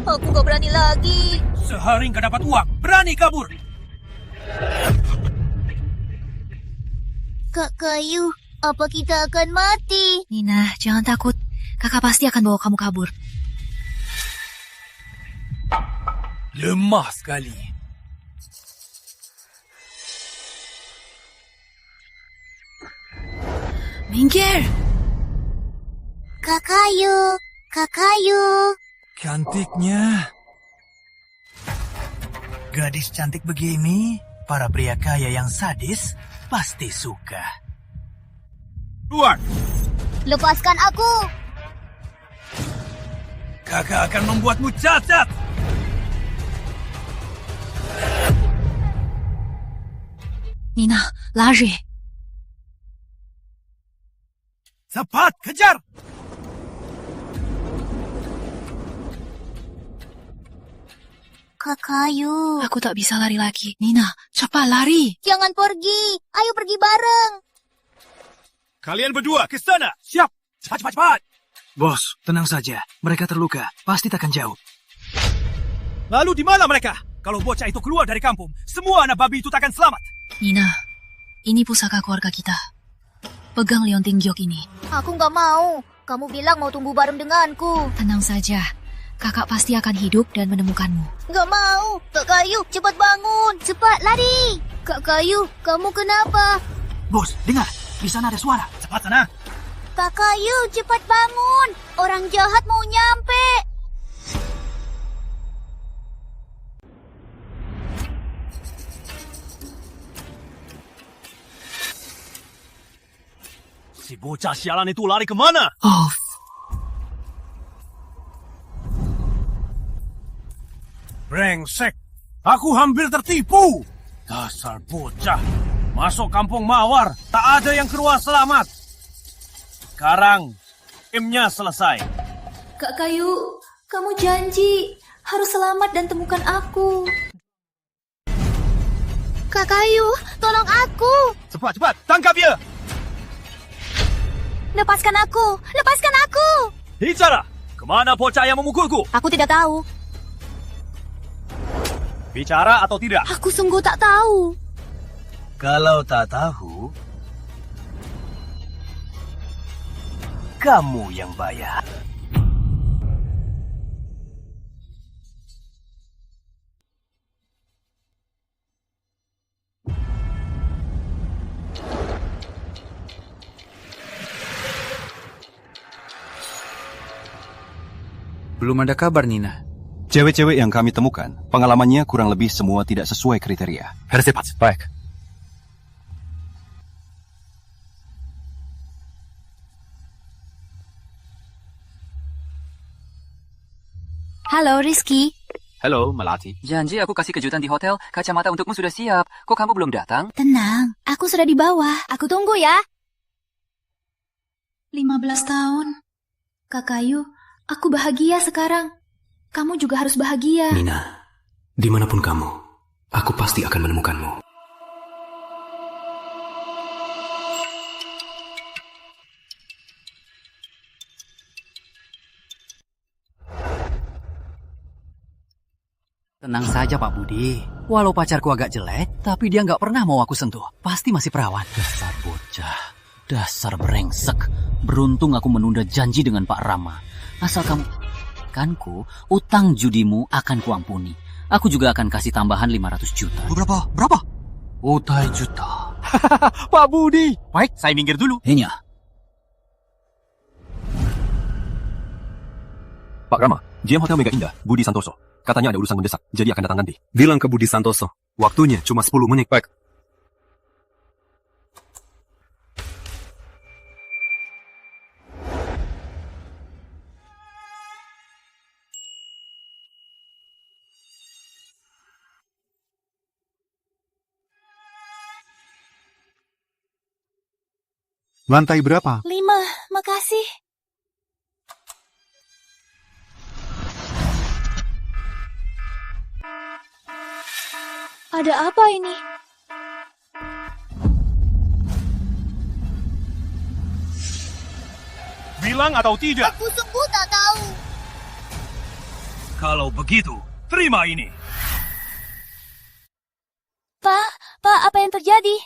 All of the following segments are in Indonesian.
Aku gak berani lagi. Sehari nggak dapat uang, berani kabur. Kak Kayu, apa kita akan mati? Nina, jangan takut. Kakak pasti akan bawa kamu kabur. Lemah sekali. Minggir! Kak Kayu, Kak Kayu. Cantiknya. Gadis cantik begini, para pria kaya yang sadis pasti suka. Keluar! Lepaskan aku. Kakak akan membuatmu cacat. Nina, lari! Cepat, kejar! Kak Kayu. Aku tak bisa lari lagi. Nina, cepat lari! Jangan pergi. Ayo pergi bareng. Kalian berdua ke sana. Siap. Cepat, cepat, cepat. Bos, tenang saja. Mereka terluka. Pasti takkan jauh. Lalu di mana mereka? Kalau bocah itu keluar dari kampung, semua anak babi itu takkan selamat. Nina, ini pusaka keluarga kita. Pegang liontin giok ini. Aku gak mau. Kamu bilang mau tunggu bareng denganku. Tenang saja. Kakak pasti akan hidup dan menemukanmu. Gak mau. Kak Kayu, cepat bangun. Cepat lari. Kak Kayu, kamu kenapa? Bos, dengar. Di sana ada suara. Cepat sana. Kak Kayu, cepat bangun. Orang jahat mau nyampe. Si bocah sialan itu lari kemana? Oh, Brengsek. Aku hampir tertipu. Dasar bocah. Masuk kampung Mawar, tak ada yang keluar selamat. Sekarang, timnya selesai. Kak Kayu, kamu janji harus selamat dan temukan aku. Kak Kayu, tolong aku. Cepat, cepat, tangkap dia. Lepaskan aku. Lepaskan aku. Bicara, kemana bocah yang memukulku? Aku tidak tahu. Bicara atau tidak? Aku sungguh tak tahu. Kalau tak tahu, kamu yang bayar. Belum ada kabar, Nina. Cewek-cewek yang kami temukan, pengalamannya kurang lebih semua tidak sesuai kriteria. Cepat. Baik. halo Rizky. Halo, Melati. Janji aku kasih kejutan di hotel. Kacamata untukmu sudah siap. Kok kamu belum datang? Tenang, aku sudah di bawah. Aku tunggu ya. 15 tahun. Kak Kayu, aku bahagia sekarang. Kamu juga harus bahagia. Nina, dimanapun kamu, aku pasti akan menemukanmu. Tenang saja Pak Budi. Walau pacarku agak jelek, tapi dia nggak pernah mau aku sentuh. Pasti masih perawan. Dasar bocah. Dasar brengsek. Beruntung aku menunda janji dengan Pak Rama. Asal kamu... Kanku, utang judimu akan kuampuni. Aku juga akan kasih tambahan 500 juta. Berapa? Utai juta. Pak Budi. Baik, saya minggir dulu. Henya. Pak Rama, GM Hotel Mega Indah, Budi Santoso. Katanya ada urusan mendesak, jadi akan datang nanti. Bilang ke Budi Santoso, waktunya cuma 10 menit. Baik. Lantai berapa? 5, makasih. Ada apa ini? Bilang atau tidak? Aku sungguh tak tahu. Kalau begitu, terima ini. Pak, apa yang terjadi?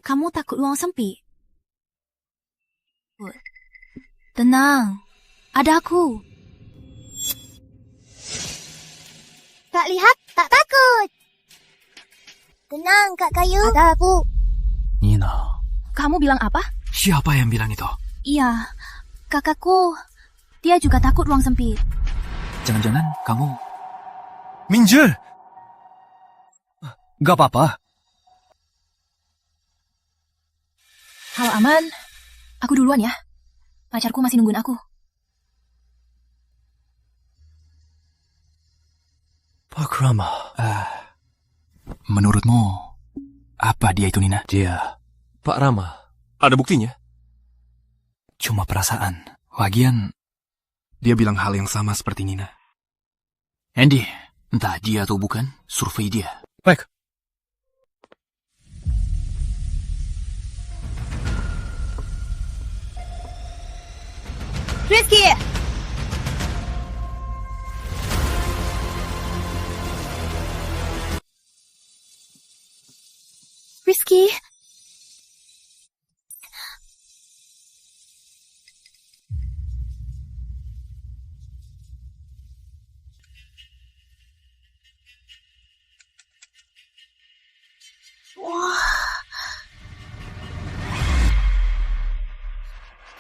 Kamu takut ruang sempit? Tenang, ada aku. Kak lihat, tak takut. Tenang, Kak Kayu. Ada aku. Nina, Kamu bilang apa? siapa yang bilang itu? Iya, kakakku. Dia juga takut ruang sempit. Jangan-jangan kamu... Minjil! Gak apa-apa. Halo aman, aku duluan ya. Pacarku masih nungguin aku. Pak Rama. Menurutmu, apa dia itu, Nina? Dia, Pak Rama. Ada buktinya? Cuma perasaan. Lagian, dia bilang hal yang sama seperti Nina. Andy, entah dia atau bukan, survei dia. Baik. Rizky! Rizky,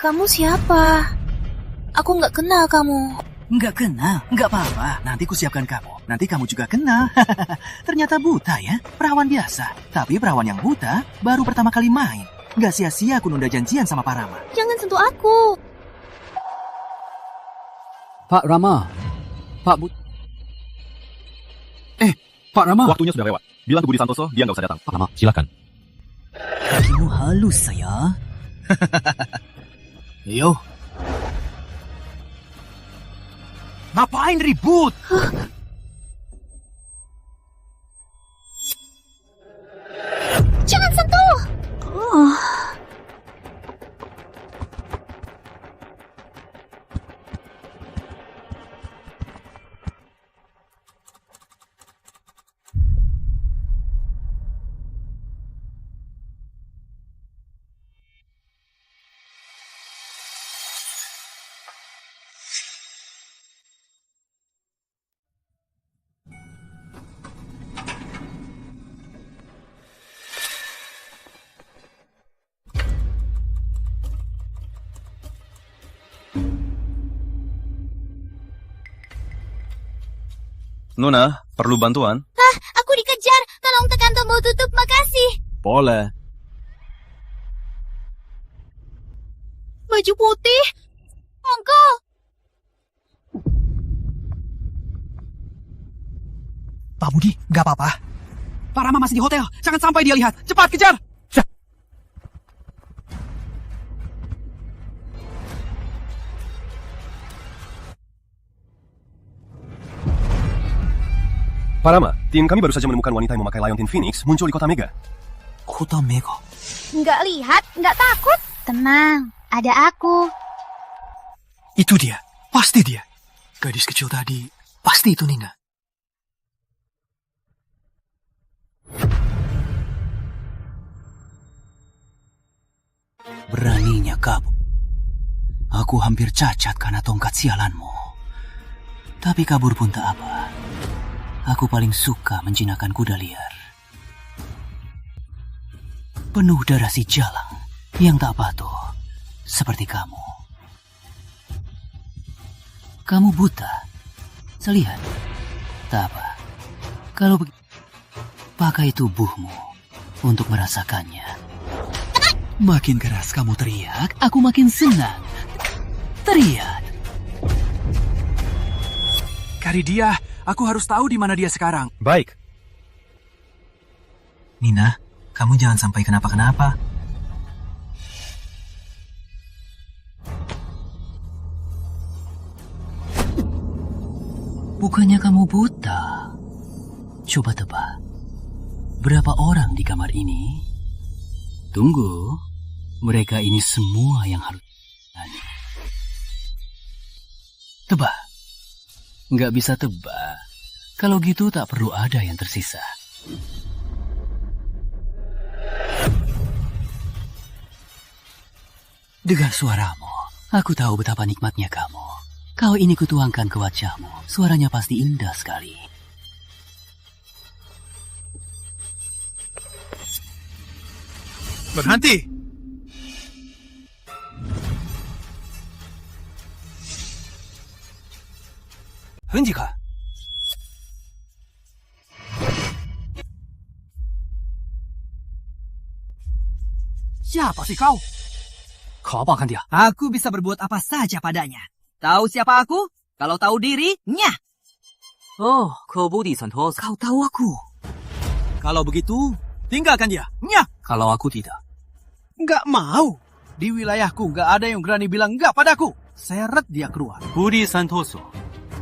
Kamu siapa? Aku nggak kenal kamu. Nggak kenal, nggak apa-apa. Nanti ku siapkan kamu. Nanti kamu juga kenal. Ternyata buta ya, perawan biasa. Tapi perawan yang buta baru pertama kali main. Nggak sia-sia aku nunda janjian sama Pak Rama. Jangan sentuh aku. Pak Rama. Pak Rama. Waktunya sudah lewat. Bilang ke Budi Santoso, dia nggak usah datang. Pak Rama, silakan. Kamu halus saya. Yo. Ngapain ribut? Jangan sentuh. Nona, perlu bantuan? Aku dikejar. Tolong tekan tombol tutup, makasih. Boleh. Baju putih. Monggo. Pak Budi, nggak apa-apa. Pak Rama masih di hotel. Jangan sampai dia lihat. Cepat kejar. Pak Rama, tim kami baru saja menemukan wanita yang memakai Liontin Phoenix muncul di kota Mega. Kota Mega. Nggak lihat, nggak takut. Tenang, ada aku. Itu dia. Pasti dia. Gadis kecil tadi. Pasti itu Nina. Beraninya kamu. Aku hampir cacat karena tongkat sialanmu. Tapi kabur pun tak apa. Aku paling suka menjinakkan kuda liar. Penuh darah si jalang yang tak patuh seperti kamu. Kamu buta. Selihat. Tak apa. Kalau pakai tubuhmu untuk merasakannya. Makin keras kamu teriak, aku makin senang. Teriak. Karidia, aku harus tahu di mana dia sekarang. Baik. Nina, kamu jangan sampai kenapa-kenapa. Bukannya kamu buta? Coba tebak. Berapa orang di kamar ini? Tunggu. Mereka ini semua yang harus tebak. Nggak bisa tebak. Kalau gitu tak perlu ada yang tersisa. Dengar suaramu, aku tahu betapa nikmatnya kamu. Kau ini kutuangkan ke wajahmu. Suaranya pasti indah sekali. Berhenti! Hentikan. Siapa sih kau? Kau apakan dia? Aku bisa berbuat apa saja padanya. Tahu siapa aku? Kalau tahu diri, nyah. Oh, kau Budi Santoso. Kau tahu aku. Kalau begitu, tinggalkan dia. Nyah! Kalau aku tidak. Nggak mau. Di wilayahku nggak ada yang berani bilang nggak padaku. Seret dia keluar. Budi Santoso,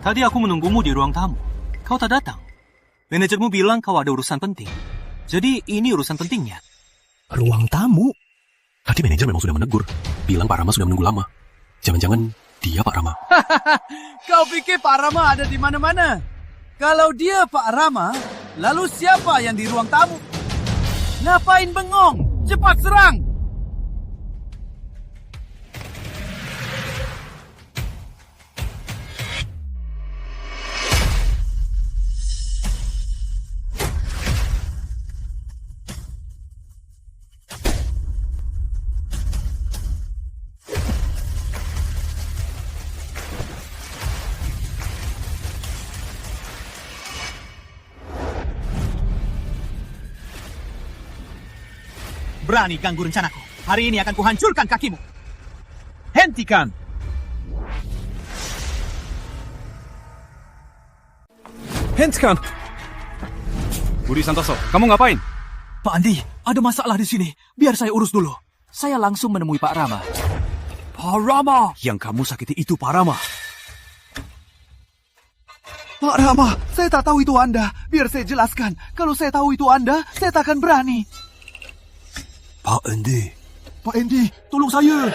tadi aku menunggumu di ruang tamu. Kau tak datang. Manajermu bilang kau ada urusan penting. Jadi ini urusan pentingnya. Ruang tamu? Tadi manajer memang sudah menegur. Bilang Pak Rama sudah menunggu lama. Jangan-jangan dia Pak Rama. Kau pikir Pak Rama ada di mana-mana? Kalau dia Pak Rama, lalu siapa yang di ruang tamu? Ngapain bengong? Cepat serang! Berani ganggu rencanaku. Hari ini akan kuhancurkan kakimu. Hentikan! Hentikan! Budi Santoso, kamu ngapain? Pak Andi, ada masalah di sini. Biar saya urus dulu. Saya langsung menemui Pak Rama. Pak Rama! Yang kamu sakiti itu Pak Rama. Pak Rama, saya tak tahu itu Anda. Biar saya jelaskan. Kalau saya tahu itu Anda, saya tak akan berani. Pak Andi. Pak Andi, tolong saya.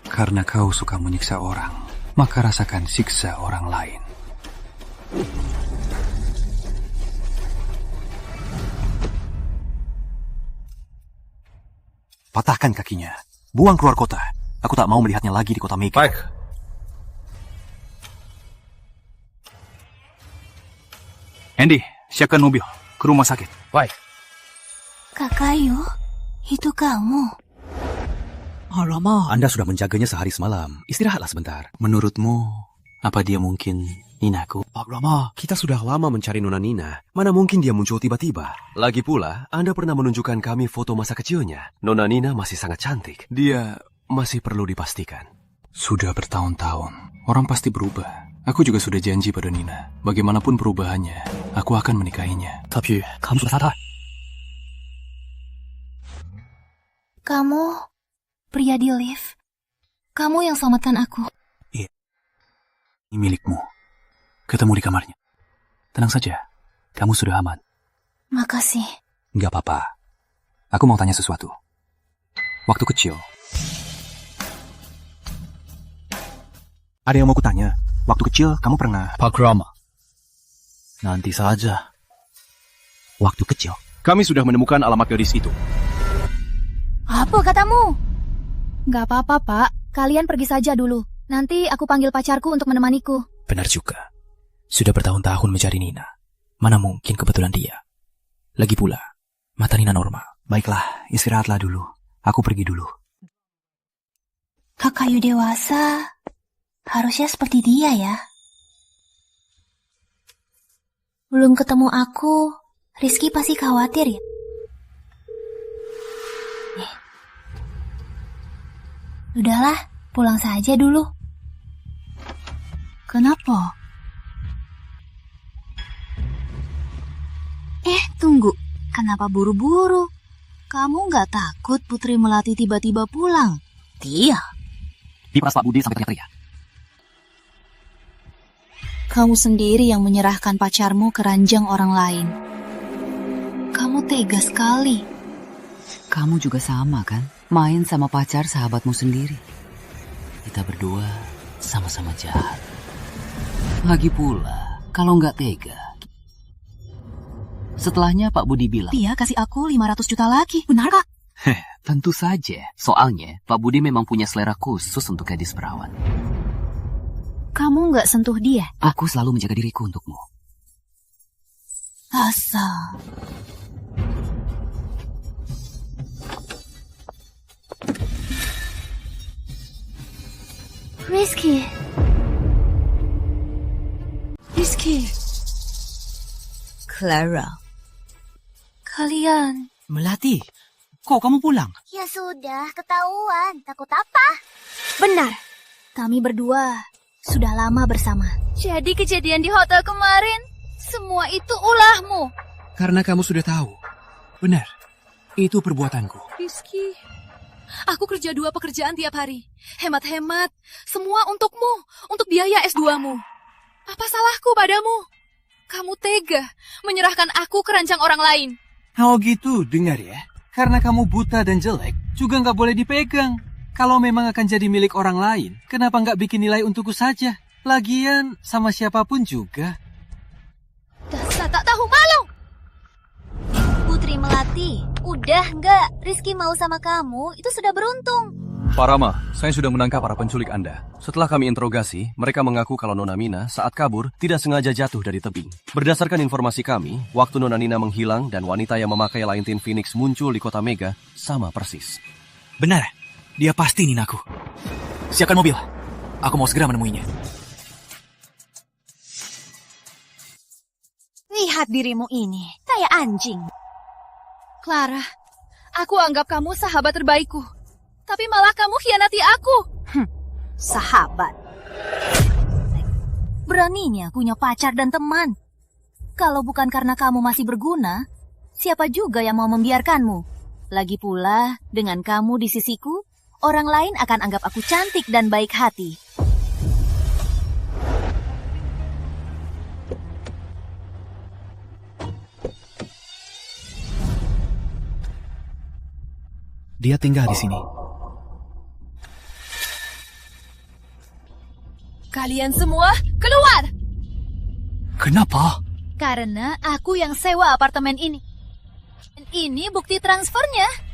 Karena kau suka menyiksa orang, maka rasakan siksa orang lain. Patahkan kakinya. Buang keluar kota. Aku tak mau melihatnya lagi di kota Mega. Baik. Andy, siapkan mobil. Ke rumah sakit. Baik. Kakayu, itu kamu. Alamak. Anda sudah menjaganya sehari semalam. Istirahatlah sebentar. Menurutmu, apa dia mungkin Ninaku? Pak Rama, kita sudah lama mencari Nona Nina. Mana mungkin dia muncul tiba-tiba. Lagi pula, Anda pernah menunjukkan kami foto masa kecilnya. Nona Nina masih sangat cantik. Dia masih perlu dipastikan. Sudah bertahun-tahun. Orang pasti berubah. Aku juga sudah janji pada Nina. Bagaimanapun perubahannya, aku akan menikahinya. Tapi, kamu sudah sadar. Kamu, pria di lift. Kamu yang selamatkan aku. Iya. Ini milikmu. Ketemu di kamarnya. Tenang saja. Kamu sudah aman. Makasih. Nggak apa-apa. Aku mau tanya sesuatu. Waktu kecil. Ada yang mau kutanya. Waktu kecil kamu pernah... Pak Rama. Nanti saja. Waktu kecil. Kami sudah menemukan alamat gadis itu. Apa katamu? Gak apa-apa, Pak. Kalian pergi saja dulu. Nanti aku panggil pacarku untuk menemaniku. Benar juga. Sudah bertahun-tahun mencari Nina. Mana mungkin kebetulan dia. Lagi pula, mata Nina normal. Baiklah, istirahatlah dulu. Aku pergi dulu. Kakayu dewasa. Harusnya seperti dia ya. Belum ketemu aku. Rizky pasti khawatir ya. Udahlah, pulang saja dulu. Kenapa? Tunggu. Kenapa buru-buru? Kamu nggak takut Putri Melati tiba-tiba pulang? Dia. Diperas Pak Budi sampai teriak-teriak. Kamu sendiri yang menyerahkan pacarmu ke ranjang orang lain. Kamu tega sekali. Kamu juga sama kan? Main sama pacar sahabatmu sendiri. Kita berdua sama-sama jahat. Lagi pula, kalau nggak tega. Setelahnya Pak Budi bilang, Dia kasih aku 500 juta lagi. Benar, Kak? tentu saja. Soalnya Pak Budi memang punya selera khusus untuk gadis perawan. Kamu nggak sentuh dia? Aku selalu menjaga diriku untukmu. Asal. Rizky. Clara. Kalian. Melati, kok kamu pulang? Ya sudah, ketahuan. Takut apa? Benar. Kami berdua sudah lama bersama. Jadi kejadian di hotel kemarin, semua itu ulahmu. Karena kamu sudah tahu. Benar, itu perbuatanku. Rizky, aku kerja 2 pekerjaan tiap hari. Hemat-hemat, semua untukmu, untuk biaya S2-mu. Apa salahku padamu? Kamu tega menyerahkan aku ke ranjang orang lain. Oh gitu, dengar ya. Karena kamu buta dan jelek, juga nggak boleh dipegang. Kalau memang akan jadi milik orang lain, kenapa nggak bikin nilai untukku saja? Lagian, sama siapapun juga. Dasar tak tahu malu. Putri Melati, udah nggak? Rizky mau sama kamu, itu sudah beruntung. Pak Rama, saya sudah menangkap para penculik Anda. Setelah kami interogasi, mereka mengaku kalau Nona Mina saat kabur tidak sengaja jatuh dari tebing. Berdasarkan informasi kami, waktu Nona Nina menghilang dan wanita yang memakai Lion Tin Phoenix muncul di kota Mega sama persis. Benar, dia pasti Ninaku. Siapkan mobil, aku mau segera menemuinya. Lihat dirimu ini, kayak anjing. Clara, aku anggap kamu sahabat terbaikku. Tapi malah kamu khianati aku. Sahabat. Beraninya punya pacar dan teman. Kalau bukan karena kamu masih berguna, siapa juga yang mau membiarkanmu? Lagi pula, dengan kamu di sisiku, orang lain akan anggap aku cantik dan baik hati. Dia tinggal di sini. Kalian semua keluar! Kenapa? Karena aku yang sewa apartemen ini. Dan ini bukti transfernya.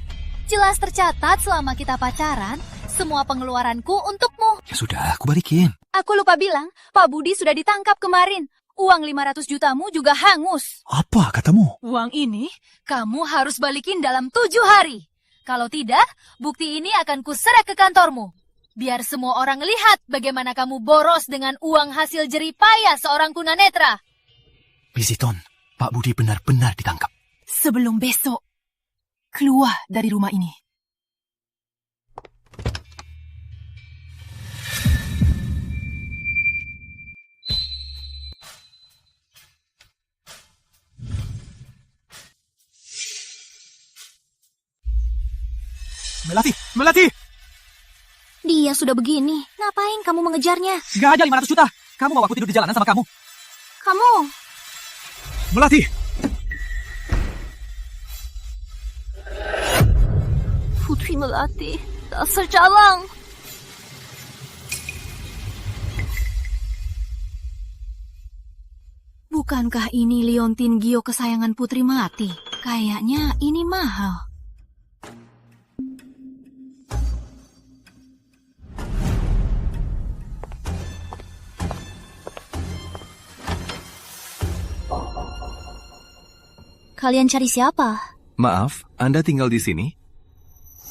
Jelas tercatat selama kita pacaran, semua pengeluaranku untukmu. Ya sudah, aku balikin. Aku lupa bilang, Pak Budi sudah ditangkap kemarin. Uang 500 jutamu juga hangus. Apa katamu? Uang ini kamu harus balikin dalam 7 hari. Kalau tidak, bukti ini akan kuseret ke kantormu. Biar semua orang lihat bagaimana kamu boros dengan uang hasil jerih payah seorang tunanetra. Bisiton, Pak Budi benar-benar ditangkap. Sebelum besok, keluar dari rumah ini. Melati! Dia sudah begini, ngapain kamu mengejarnya? Gak aja 500 juta. Kamu mau aku tidur di jalanan sama kamu? Kamu, Melati! Putri Melati, dasar calang. Bukankah ini liontin Gio kesayangan Putri Melati? Kayaknya ini mahal. Kalian cari siapa? Maaf, Anda tinggal di sini?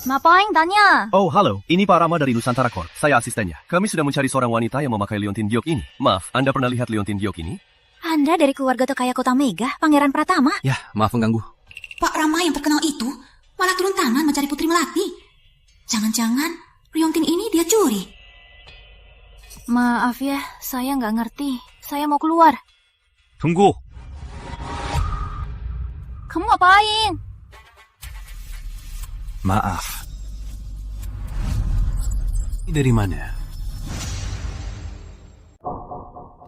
Ngapain tanya? Oh, halo. Ini Pak Rama dari Nusantara Corp. Saya asistennya. Kami sudah mencari seorang wanita yang memakai liontin giok ini. Maaf, Anda pernah lihat liontin giok ini? Anda dari keluarga terkaya kota Mega, Pangeran Pratama? Ya, maaf mengganggu. Pak Rama yang terkenal itu malah turun tangan mencari Putri Melati. Jangan-jangan liontin ini dia curi. Maaf ya, saya nggak ngerti. Saya mau keluar. Tunggu. Kamu ngapain? Maaf. Dari mana?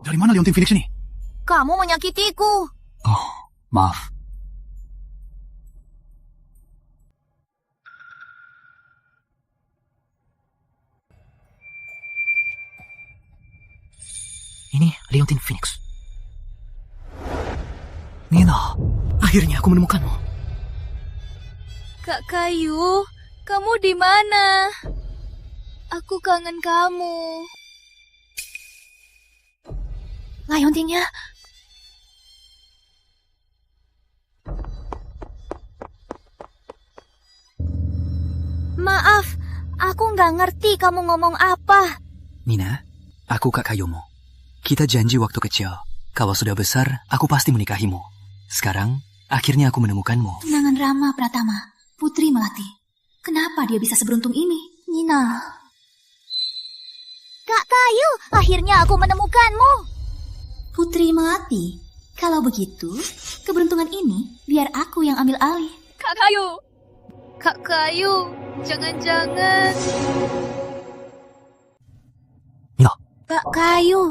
Dari mana Leontin Phoenix ini? Kamu menyakitiku. Oh, maaf. Ini Leontin Phoenix. Nina, akhirnya aku menemukanmu. Kak Kayu, kamu di mana? Aku kangen kamu. Leontinnya. Maaf, aku nggak ngerti kamu ngomong apa. Nina, aku Kak Kayumu. Kita janji waktu kecil. Kalau sudah besar, aku pasti menikahimu. Sekarang, akhirnya aku menemukanmu. Tunangan Rama Pratama, Putri Melati. Kenapa dia bisa seberuntung ini? Nina. Kak Kayu, akhirnya aku menemukanmu. Putri Melati. Kalau begitu, keberuntungan ini biar aku yang ambil alih. Kak Kayu. Kak Kayu, jangan-jangan. Nina. Kak Kayu.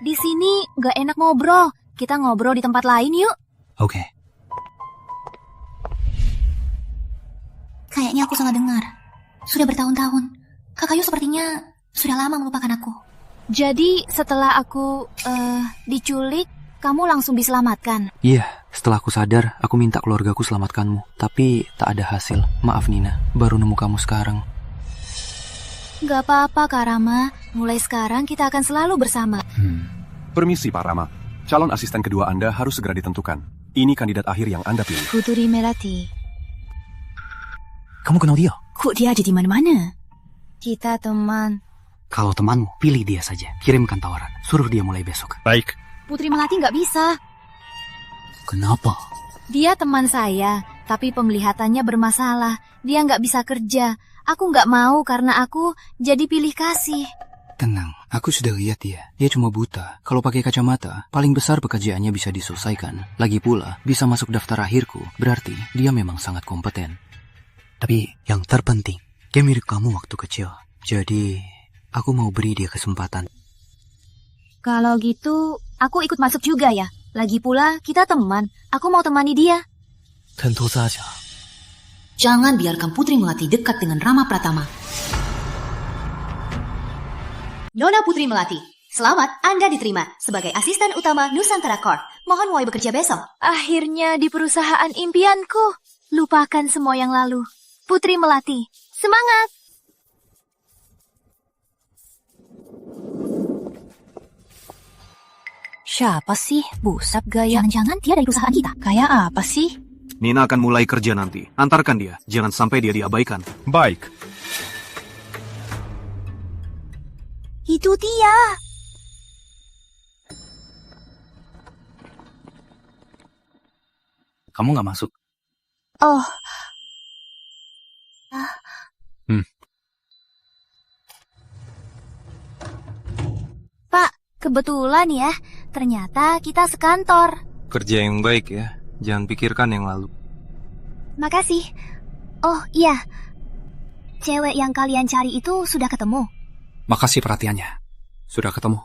Di sini nggak enak ngobrol. Kita ngobrol di tempat lain yuk. Oke. Kayaknya aku salah dengar. Sudah bertahun-tahun. Kak Kayu sepertinya sudah lama melupakan aku. Jadi setelah aku diculik, kamu langsung diselamatkan. Iya, setelah aku sadar, aku minta keluargaku selamatkanmu. Tapi tak ada hasil. Maaf Nina, baru nemu kamu sekarang. Gak apa-apa Kak Rama. Mulai sekarang kita akan selalu bersama. Permisi Pak Rama. Calon asisten kedua Anda harus segera ditentukan. Ini kandidat akhir yang Anda pilih. Putri Melati. Kamu kenal dia? Kok dia ada di mana-mana? Kita teman. Kalau temanmu, pilih dia saja. Kirimkan tawaran. Suruh dia mulai besok. Baik. Putri Melati nggak bisa. Kenapa? Dia teman saya, tapi penglihatannya bermasalah. Dia nggak bisa kerja. Aku nggak mau karena aku jadi pilih kasih. Tenang, aku sudah lihat dia. Dia cuma buta. Kalau pakai kacamata, paling besar pekerjaannya bisa diselesaikan. Lagi pula, bisa masuk daftar akhirku. Berarti dia memang sangat kompeten. Tapi yang terpenting, dia mirip kamu waktu kecil. Jadi, aku mau beri dia kesempatan. Kalau gitu, aku ikut masuk juga ya. Lagi pula, kita teman. Aku mau temani dia. Tentu saja. Jangan biarkan Putri Melati dekat dengan Rama Pratama. Nona Putri Melati, selamat Anda diterima sebagai asisten utama Nusantara Corp. Mohon mulai bekerja besok. Akhirnya di perusahaan impianku. Lupakan semua yang lalu. Putri Melati, semangat! Siapa sih? Busap gaya. Jangan-jangan dia dari perusahaan kita. Kayak apa sih? Nina akan mulai kerja nanti. Antarkan dia. Jangan sampai dia diabaikan. Baik. Itu dia. Kamu nggak masuk? Oh. Pak, kebetulan ya. Ternyata kita sekantor. Kerja yang baik ya. Jangan pikirkan yang lalu. Makasih. Oh iya. Cewek yang kalian cari itu sudah ketemu? Makasih perhatiannya. Sudah ketemu.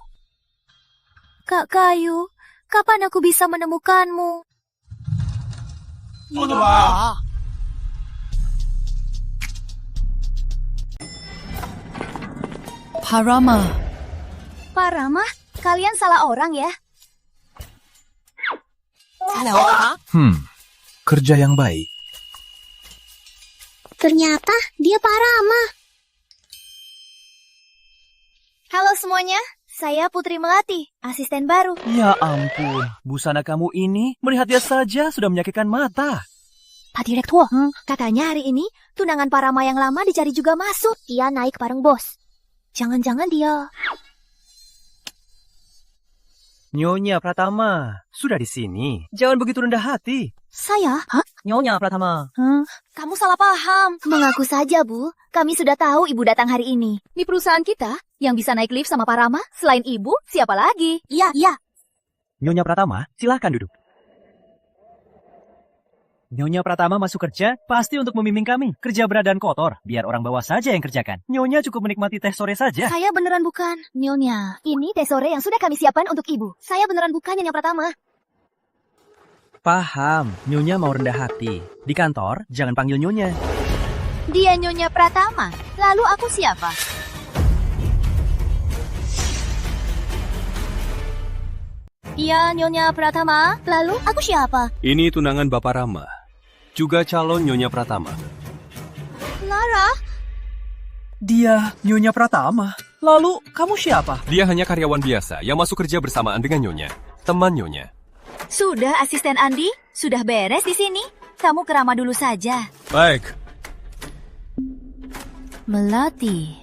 Kak Kayu, kapan aku bisa menemukanmu? Pak Rama. Pak Rama, kalian salah orang ya? Kerja yang baik. Ternyata dia Pak Rama. Halo semuanya, saya Putri Melati, asisten baru. Ya ampun, busana kamu ini melihatnya saja sudah menyakitkan mata. Pak Direktur, katanya hari ini tunangan Pak Rama yang lama dicari juga masuk. Dia naik bareng bos. Jangan-jangan dia... Nyonya Pratama, sudah di sini. Jangan begitu rendah hati. Saya? Hah? Nyonya Pratama. Kamu salah paham. Mengaku saja, Bu. Kami sudah tahu Ibu datang hari ini. Di perusahaan kita, yang bisa naik lift sama Pak Rama, selain Ibu, siapa lagi? Iya. Nyonya Pratama, silahkan duduk. Nyonya Pratama masuk kerja pasti untuk membimbing kami. Kerja berat dan kotor, biar orang bawah saja yang kerjakan. Nyonya cukup menikmati teh sore saja. Saya beneran bukan. Nyonya, ini teh sore yang sudah kami siapkan untuk ibu. Saya beneran bukan Nyonya Pratama. Paham, Nyonya mau rendah hati. Di kantor, jangan panggil Nyonya. Dia Nyonya Pratama. Lalu aku siapa? Iya, Nyonya Pratama. Lalu aku siapa? Ini tunangan Bapak Rama. Juga calon Nyonya Pratama. Lara. Dia Nyonya Pratama. Lalu kamu siapa? Dia hanya karyawan biasa yang masuk kerja bersamaan dengan Nyonya. Teman Nyonya. Sudah, Asisten Andi. Sudah beres di sini. Kamu ke Rama dulu saja. Baik. Melati.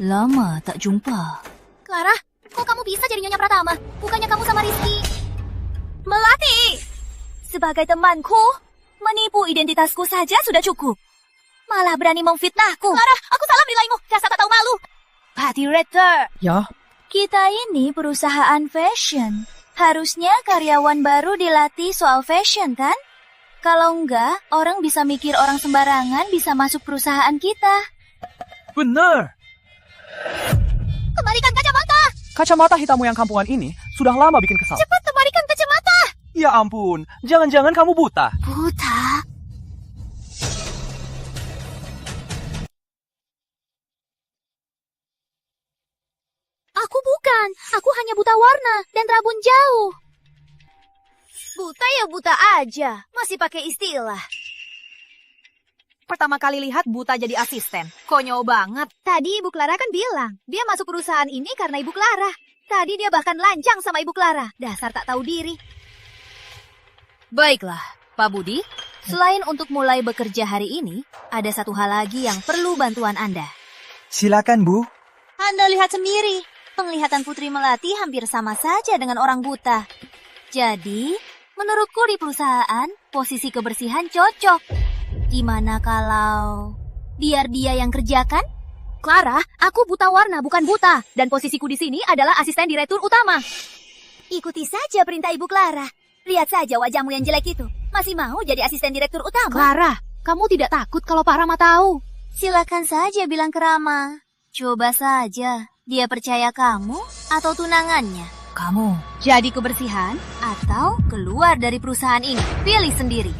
Lama tak jumpa. Clara, kok kamu bisa jadi Nyonya Pratama? Bukannya kamu sama Rizky? Melati! Sebagai temanku, menipu identitasku saja sudah cukup. Malah berani memfitnahku. Clara, aku salah menilaimu. Dasar tak tahu malu. Pak Director. Ya? Kita ini perusahaan fashion. Harusnya karyawan baru dilatih soal fashion, kan? Kalau enggak, orang bisa mikir orang sembarangan bisa masuk perusahaan kita. Benar. Kembalikan kacamata. Kacamata hitammu yang kampungan ini sudah lama bikin kesal. Cepat kembalikan kacamata. Ya ampun, jangan-jangan kamu buta. Buta? Aku bukan. Aku hanya buta warna dan rabun jauh. Buta ya buta aja. Masih pakai istilah. Pertama kali lihat buta jadi asisten. Konyol banget. Tadi Ibu Clara kan bilang, dia masuk perusahaan ini karena Ibu Clara. Tadi dia bahkan lancang sama Ibu Clara. Dasar tak tahu diri. Baiklah, Pak Budi. Selain untuk mulai bekerja hari ini, ada satu hal lagi yang perlu bantuan Anda. Silakan, Bu. Anda lihat sendiri. Penglihatan Putri Melati hampir sama saja dengan orang buta. Jadi, menurutku di perusahaan, posisi kebersihan cocok. Gimana kalau biar dia yang kerjakan? Clara, aku buta warna bukan buta. Dan posisiku di sini adalah asisten direktur utama. Ikuti saja perintah Ibu Clara. Lihat saja wajahmu yang jelek itu. Masih mau jadi asisten direktur utama? Clara, kamu tidak takut kalau Pak Rama tahu? Silakan saja bilang ke Rama. Coba saja. Dia percaya kamu atau tunangannya? Kamu. Jadi kebersihan atau keluar dari perusahaan ini? Pilih sendiri.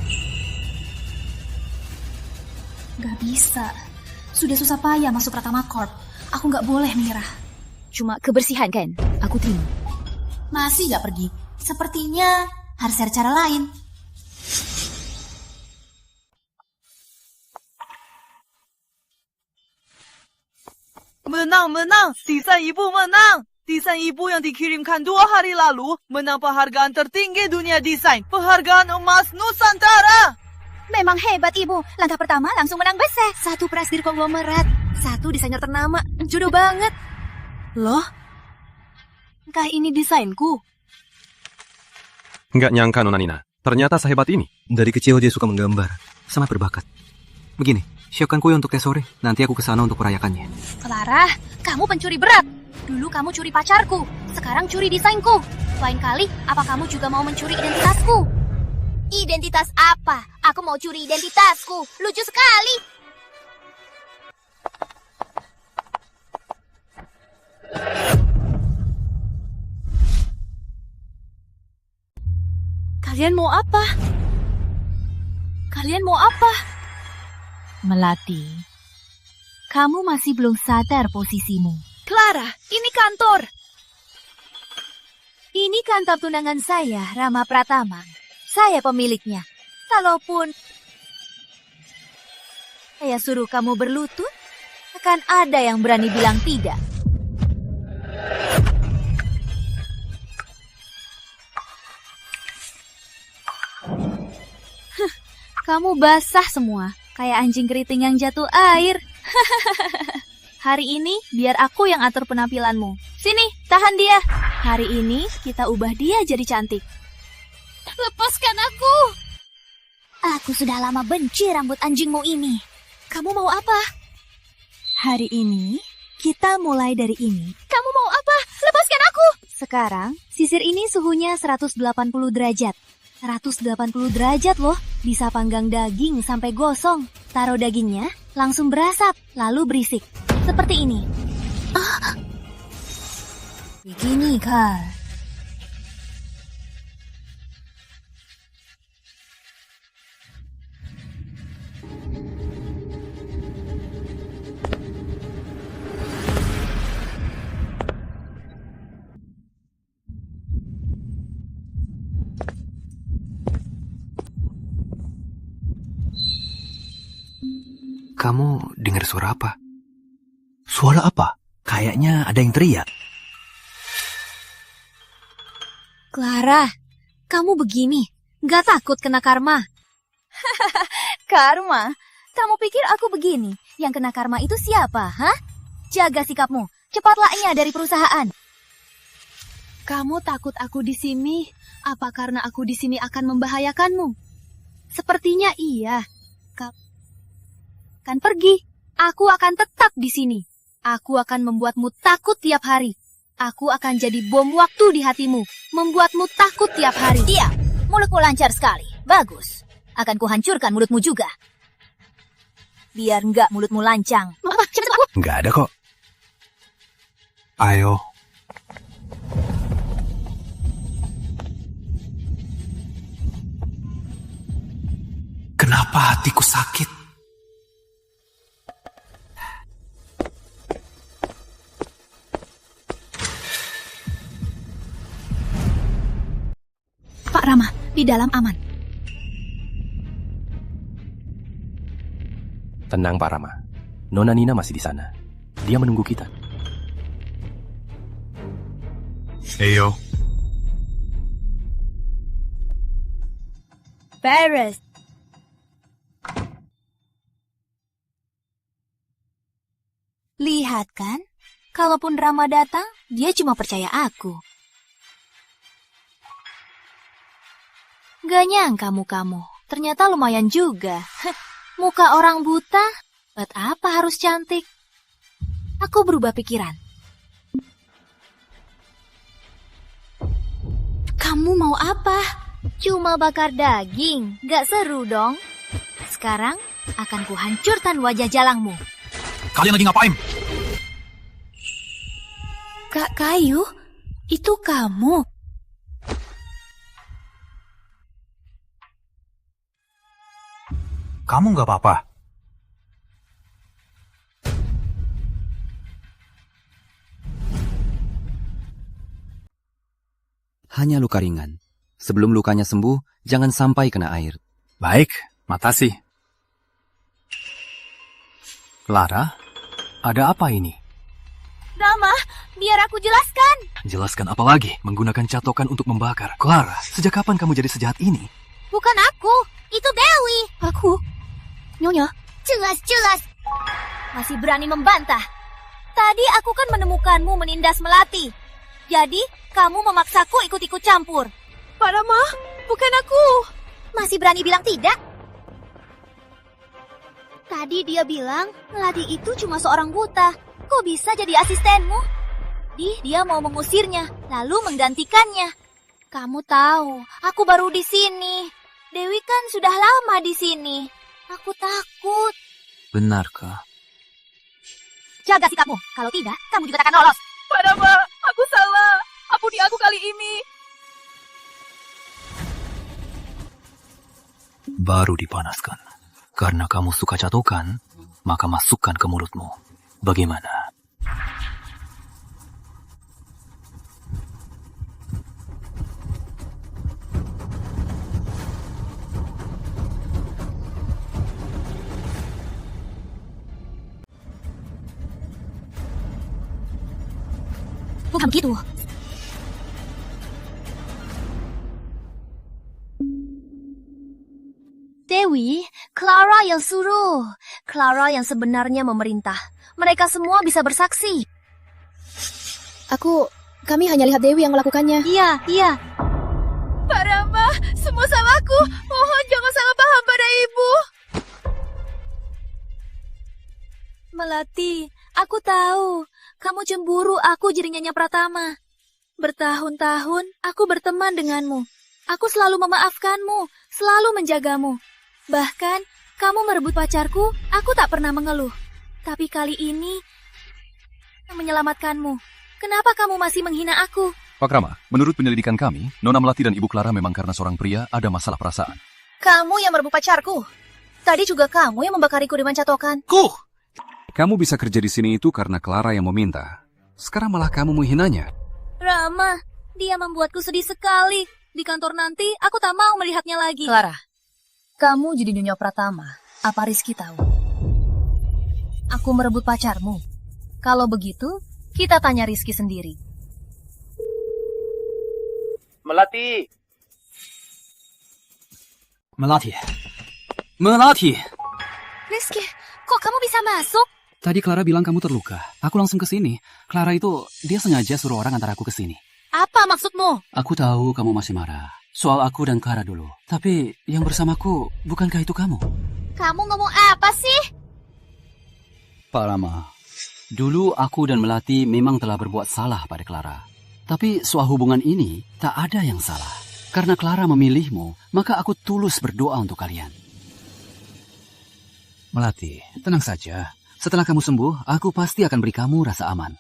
Gak bisa. Sudah susah payah masuk Pratama Corp. Aku gak boleh menyerah. Cuma kebersihan kan? Aku terima. Masih gak pergi? Sepertinya harus cari cara lain. Menang. Desain Ibu menang. Desain Ibu yang dikirimkan 2 hari lalu menang penghargaan tertinggi dunia desain. Penghargaan emas Nusantara. Memang hebat Ibu. Langkah pertama langsung menang besar. 1 prasdir konglomerat. 1 desainer ternama. Jodoh banget. Loh? Kah ini desainku? Nggak nyangka, Nona Nina. Ternyata sehebat ini. Dari kecil dia suka menggambar. Sangat berbakat. Begini, siapkan kue untuk tes sore. Nanti aku kesana untuk merayakannya. Clara, kamu pencuri berat. Dulu kamu curi pacarku. Sekarang curi desainku. Lain kali, apa kamu juga mau mencuri identitasku? Identitas apa? Aku mau curi identitasku. Lucu sekali. Kalian mau apa? Kalian mau apa? Melati, kamu masih belum sadar posisimu. Clara, ini kantor. Ini kantor tunangan saya, Rama Pratama. Saya pemiliknya. Kalaupun saya suruh kamu berlutut, akan ada yang berani bilang tidak. Kamu basah semua, kayak anjing keriting yang jatuh air. Hari ini biar aku yang atur penampilanmu. Sini, tahan dia. Hari ini kita ubah dia jadi cantik. Lepaskan aku. Aku sudah lama benci rambut anjingmu ini. Kamu mau apa? Hari ini kita mulai dari ini. Kamu mau apa? Lepaskan aku. Sekarang sisir ini suhunya 180 derajat. 180 derajat loh, bisa panggang daging sampai gosong. Taruh dagingnya, langsung berasap, lalu berisik. Seperti ini. Begini, Carl. Kamu dengar suara apa? Suara apa? Kayaknya ada yang teriak. Clara, kamu begini, gak takut kena karma? Karma? Kamu pikir aku begini? Yang kena karma itu siapa, hah? Jaga sikapmu, cepatlah dari perusahaan. Kamu takut aku di sini? Apa karena aku di sini akan membahayakanmu? Sepertinya iya. Akan pergi. Aku akan tetap di sini. Aku akan membuatmu takut tiap hari. Aku akan jadi bom waktu di hatimu, membuatmu takut tiap hari. Iya, mulutmu lancar sekali. Bagus. Akan kuhancurkan mulutmu juga. Biar enggak mulutmu lancang. Cepat aku. Nggak ada kok. Ayo. Kenapa hatiku sakit? Pak Rama, di dalam aman. Tenang Pak Rama, Nona Nina masih di sana. Dia menunggu kita. Ayo. Beres. Lihat kan, kalaupun Rama datang, dia cuma percaya aku. Gak nyangka mukamu, ternyata lumayan juga. Muka orang buta, buat apa harus cantik? Aku berubah pikiran. Kamu mau apa? Cuma bakar daging, gak seru dong. Sekarang akan kuhancurkan wajah jalangmu. Kalian lagi ngapain? Kak Kayu, itu kamu? Kamu nggak apa-apa? Hanya luka ringan. Sebelum lukanya sembuh, jangan sampai kena air. Baik, makasih. Clara, ada apa ini? Rama, biar aku jelaskan. Jelaskan apa lagi? Menggunakan catokan untuk membakar. Clara, sejak kapan kamu jadi sejahat ini? Bukan aku, itu Dewi. Aku? Nyonya? Jelas-jelas. Masih berani membantah. Tadi aku kan menemukanmu menindas Melati. Jadi, kamu memaksaku ikut-ikut campur. Pak Rama, bukan aku. Masih berani bilang tidak? Tadi dia bilang Melati itu cuma seorang buta. Kok bisa jadi asistenmu? Dia mau mengusirnya, lalu menggantikannya. Kamu tahu, aku baru di sini. Dewi kan sudah lama di sini. Aku takut. Benarkah? Jaga sikapmu. Kalau tidak, kamu juga tak akan lolos. Pak Rama, aku salah. Ampuni aku kali ini. Baru dipanaskan. Karena kamu suka catokan, maka masukkan ke mulutmu. Bagaimana? Bukan begitu. Dewi, Clara yang suruh. Clara yang sebenarnya memerintah. Mereka semua bisa bersaksi. Kami hanya lihat Dewi yang melakukannya. Iya. Pak Rama, semua salahku. Mohon jangan salah paham pada ibu. Melati, aku tahu. Kamu cemburu aku jadi Nyonya Pratama. Bertahun-tahun aku berteman denganmu. Aku selalu memaafkanmu, selalu menjagamu. Bahkan, kamu merebut pacarku, aku tak pernah mengeluh. Tapi kali ini, menyelamatkanmu. Kenapa kamu masih menghina aku? Pak Rama, menurut penyelidikan kami, Nona Melati dan Ibu Clara memang karena seorang pria ada masalah perasaan. Kamu yang merebut pacarku. Tadi juga kamu yang membakariku dengan catokan. Kamu bisa kerja di sini itu karena Clara yang meminta. Sekarang malah kamu menghinanya. Rama, dia membuatku sedih sekali. Di kantor nanti, aku tak mau melihatnya lagi. Clara, kamu jadi nyonya Pratama. Apa Rizky tahu? Aku merebut pacarmu. Kalau begitu, kita tanya Rizky sendiri. Melati. Rizky, kok kamu bisa masuk? Tadi Clara bilang kamu terluka. Aku langsung ke sini. Clara itu, dia sengaja suruh orang antar aku ke sini. Apa maksudmu? Aku tahu kamu masih marah. Soal aku dan Clara dulu. Tapi yang bersamaku, bukankah itu kamu? Kamu ngomong apa sih? Pak Rama, dulu aku dan Melati memang telah berbuat salah pada Clara. Tapi soal hubungan ini, tak ada yang salah. Karena Clara memilihmu, maka aku tulus berdoa untuk kalian. Melati, tenang saja. Setelah kamu sembuh, aku pasti akan beri kamu rasa aman.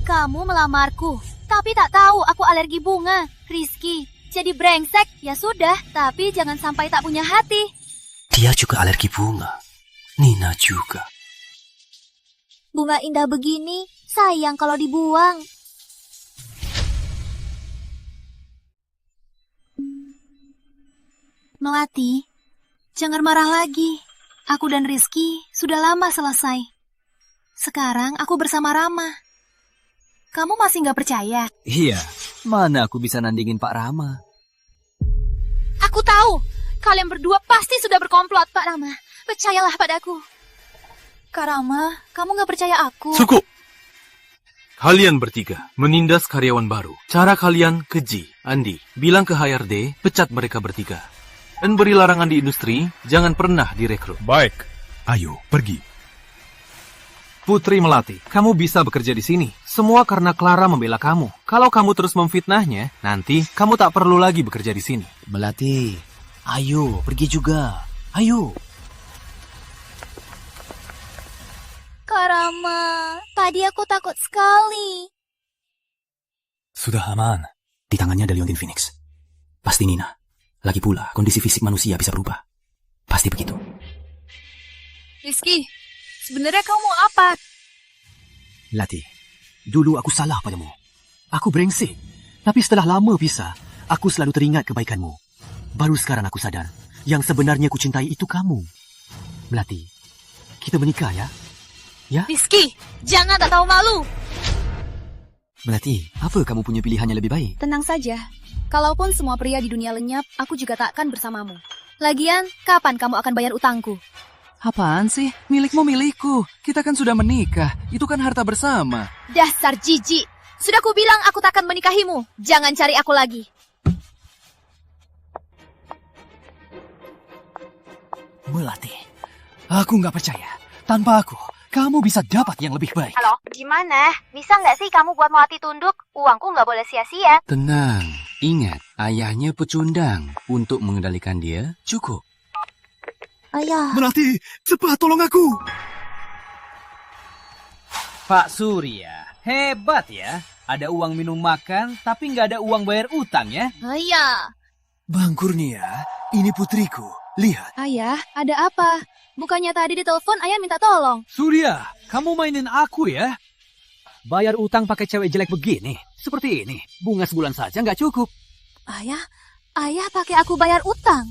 Kamu melamarku, tapi tak tahu aku alergi bunga. Rizky, jadi brengsek, ya sudah, tapi jangan sampai tak punya hati. Dia juga alergi bunga. Nina juga. Bunga indah begini, sayang kalau dibuang. Melati, jangan marah lagi. Aku dan Rizky sudah lama selesai. Sekarang aku bersama Rama. Kamu masih nggak percaya? Iya, mana aku bisa nandingin Pak Rama. Aku tahu, kalian berdua pasti sudah berkomplot, Pak Rama. Percayalah padaku. Kak Rama, kamu nggak percaya aku? Cukup! Kalian bertiga menindas karyawan baru. Cara kalian keji. Andi, bilang ke HRD, pecat mereka bertiga. Dan beri larangan di industri, jangan pernah direkrut. Baik, ayo pergi. Putri Melati, kamu bisa bekerja di sini. Semua karena Clara membela kamu. Kalau kamu terus memfitnahnya, nanti kamu tak perlu lagi bekerja di sini. Melati, ayo pergi juga. Ayo. Kak Rama, tadi aku takut sekali. Sudah aman. Di tangannya ada Leontin Phoenix. Pasti Nina. Lagi pula, kondisi fisik manusia bisa berubah. Pasti begitu. Rizky, sebenarnya kamu mau apa? Melati, dulu aku salah padamu. Aku brengsek. Tapi setelah lama pisah, aku selalu teringat kebaikanmu. Baru sekarang aku sadar, yang sebenarnya ku cintai itu kamu. Melati, kita menikah ya? Ya? Rizky, jangan tak tahu malu. Melati, apa kamu punya pilihan yang lebih baik? Tenang saja. Kalaupun semua pria di dunia lenyap, aku juga tak akan bersamamu. Lagian, kapan kamu akan bayar utangku? Apaan sih? Milikmu milikku. Kita kan sudah menikah. Itu kan harta bersama. Dasar jijik. Sudah ku bilang aku tak akan menikahimu. Jangan cari aku lagi. Melati, aku nggak percaya. Tanpa aku, kamu bisa dapat yang lebih baik. Halo, gimana? Bisa nggak sih kamu buat Melati tunduk? Uangku nggak boleh sia-sia. Tenang. Ingat, ayahnya pecundang. Untuk mengendalikan dia, cukup. Ayah. Melati, cepat tolong aku. Pak Surya, hebat ya. Ada uang minum makan, tapi nggak ada uang bayar utang ya. Ayah. Bang Kurnia, ini putriku. Lihat. Ayah, ada apa? Bukannya tadi di telepon ayah minta tolong. Surya, kamu mainin aku ya? Bayar utang pakai cewek jelek begini? Seperti ini, bunga sebulan saja nggak cukup. Ayah pakai aku bayar utang.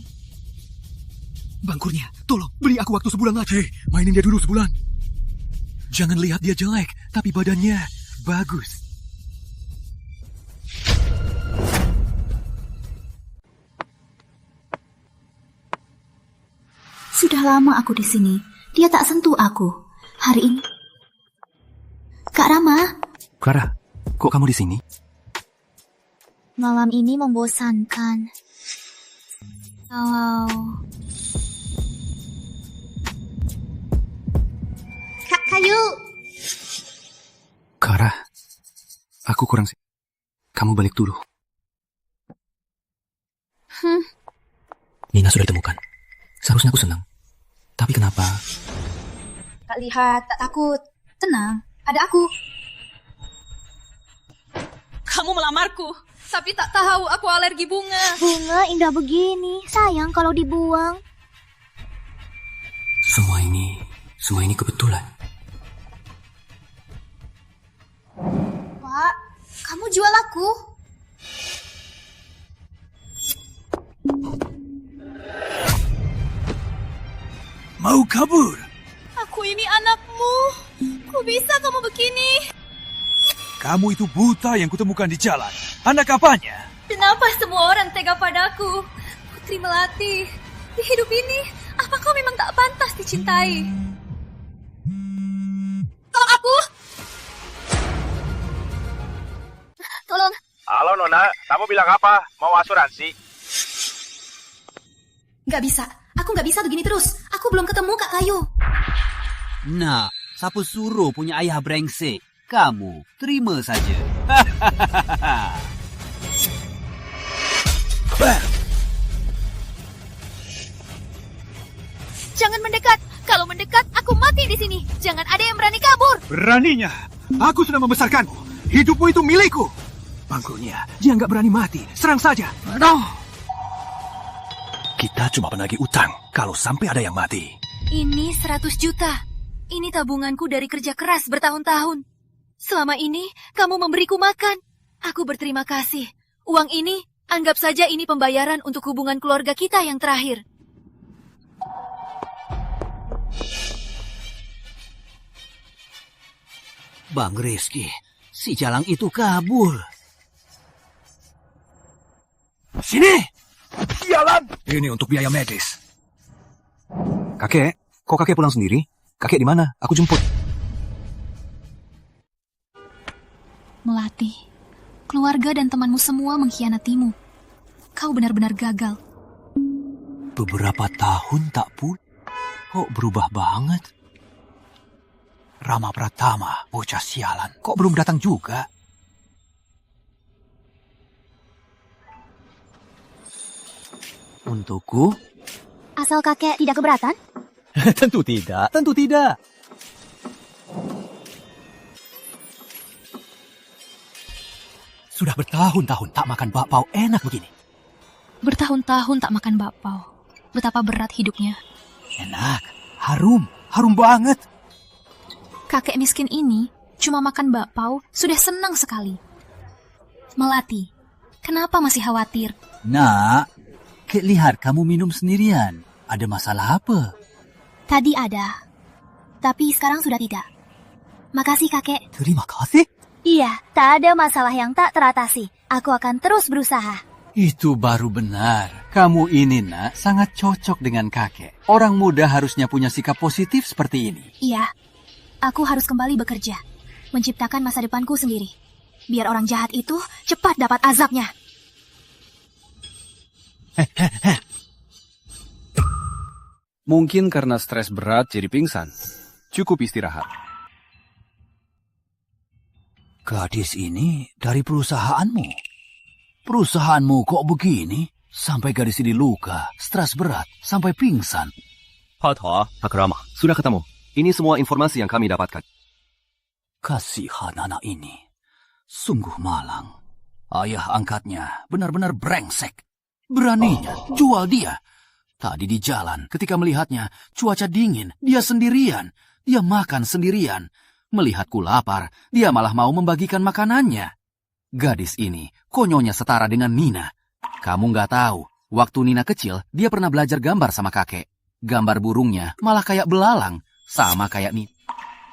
Bang Kurnia, tolong beri aku waktu sebulan lagi. Mainin dia dulu sebulan. Jangan lihat dia jelek, tapi badannya bagus. Sudah lama aku di sini. Dia tak sentuh aku. Hari ini. Kak Rama. Clara, kok kamu di sini? Malam ini membosankan. Clara, aku kurang Kamu balik dulu. Hmm. Nina sudah ditemukan. Seharusnya aku senang. Tapi kenapa? Tak lihat, tak takut. Tenang, ada aku. Kamu melamarku, tapi tak tahu aku alergi bunga. Bunga indah begini, sayang kalau dibuang. Semua ini kebetulan. Pak, kamu jual aku? Mau kabur? Aku ini anakmu. Kok bisa kamu begini? Kamu itu buta yang kutemukan di jalan. Anak apanya? Kenapa semua orang tega padaku? Putri Melati, di hidup ini, apa kau memang tak pantas dicintai? Tolong aku! Tolong. Halo Nona, kamu bilang apa? Mau asuransi? Gak bisa, aku gak bisa begini terus. Aku belum ketemu Kak Kayu. Nah, siapa suruh punya ayah brengsek? Kamu terima saja. Jangan mendekat. Kalau mendekat, aku mati di sini. Jangan ada yang berani kabur. Beraninya. Aku sudah membesarkanmu. Hidupmu itu milikku. Bangkunya, dia nggak berani mati. Serang saja. Kita cuma penagih utang. Kalau sampai ada yang mati. Ini 100 juta. Ini tabunganku dari kerja keras bertahun-tahun. Selama ini, kamu memberiku makan. Aku berterima kasih. Uang ini, anggap saja ini pembayaran untuk hubungan keluarga kita yang terakhir. Bang Rizky, si Jalang itu kabur. Sini! Sialan! Ini untuk biaya medis. Kakek, kok kakek pulang sendiri? Kakek di mana? Aku jemput. Melati, keluarga dan temanmu semua mengkhianatimu. Kau benar-benar gagal. Beberapa tahun tak pun, kok berubah banget? Rama Pratama, bocah sialan, kok belum datang juga? Untukku? Asal kakek tidak keberatan? Tentu tidak, tentu tidak. Sudah bertahun-tahun tak makan bakpao enak begini. Bertahun-tahun tak makan bakpao. Betapa berat hidupnya. Enak, harum banget. Kakek miskin ini cuma makan bakpao sudah senang sekali. Melati, kenapa masih khawatir? Nak, Kek lihat kamu minum sendirian. Ada masalah apa? Tadi ada, tapi sekarang sudah tidak. Makasih kakek. Terima kasih. Iya, tak ada masalah yang tak teratasi. Aku akan terus berusaha. Itu baru benar. Kamu ini, nak, sangat cocok dengan kakek. Orang muda harusnya punya sikap positif seperti ini. Iya, aku harus kembali bekerja. Menciptakan masa depanku sendiri. Biar orang jahat itu cepat dapat azabnya. Mungkin karena stres berat jadi pingsan. Cukup istirahat. Gadis ini dari perusahaanmu. Perusahaanmu kok begini? Sampai gadis ini luka, stres berat, sampai pingsan. Pak Rama, sudah ketemu. Ini semua informasi yang kami dapatkan. Kasihan anak ini. Sungguh malang. Ayah angkatnya benar-benar brengsek. Beraninya jual dia. Tadi di jalan, ketika melihatnya, cuaca dingin, dia sendirian. Dia makan sendirian. Melihatku lapar, dia malah mau membagikan makanannya. Gadis ini konyolnya setara dengan Nina. Kamu nggak tahu, waktu Nina kecil, dia pernah belajar gambar sama kakek. Gambar burungnya malah kayak belalang, sama kayak Nina.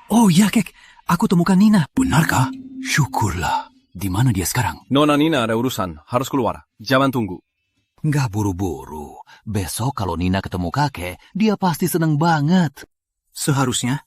Oh iya, Kek. Aku temukan Nina. Benarkah? Syukurlah. Di mana dia sekarang? Nona Nina ada urusan, harus keluar. Jangan tunggu. Nggak buru-buru. Besok kalau Nina ketemu kakek, dia pasti seneng banget. Seharusnya.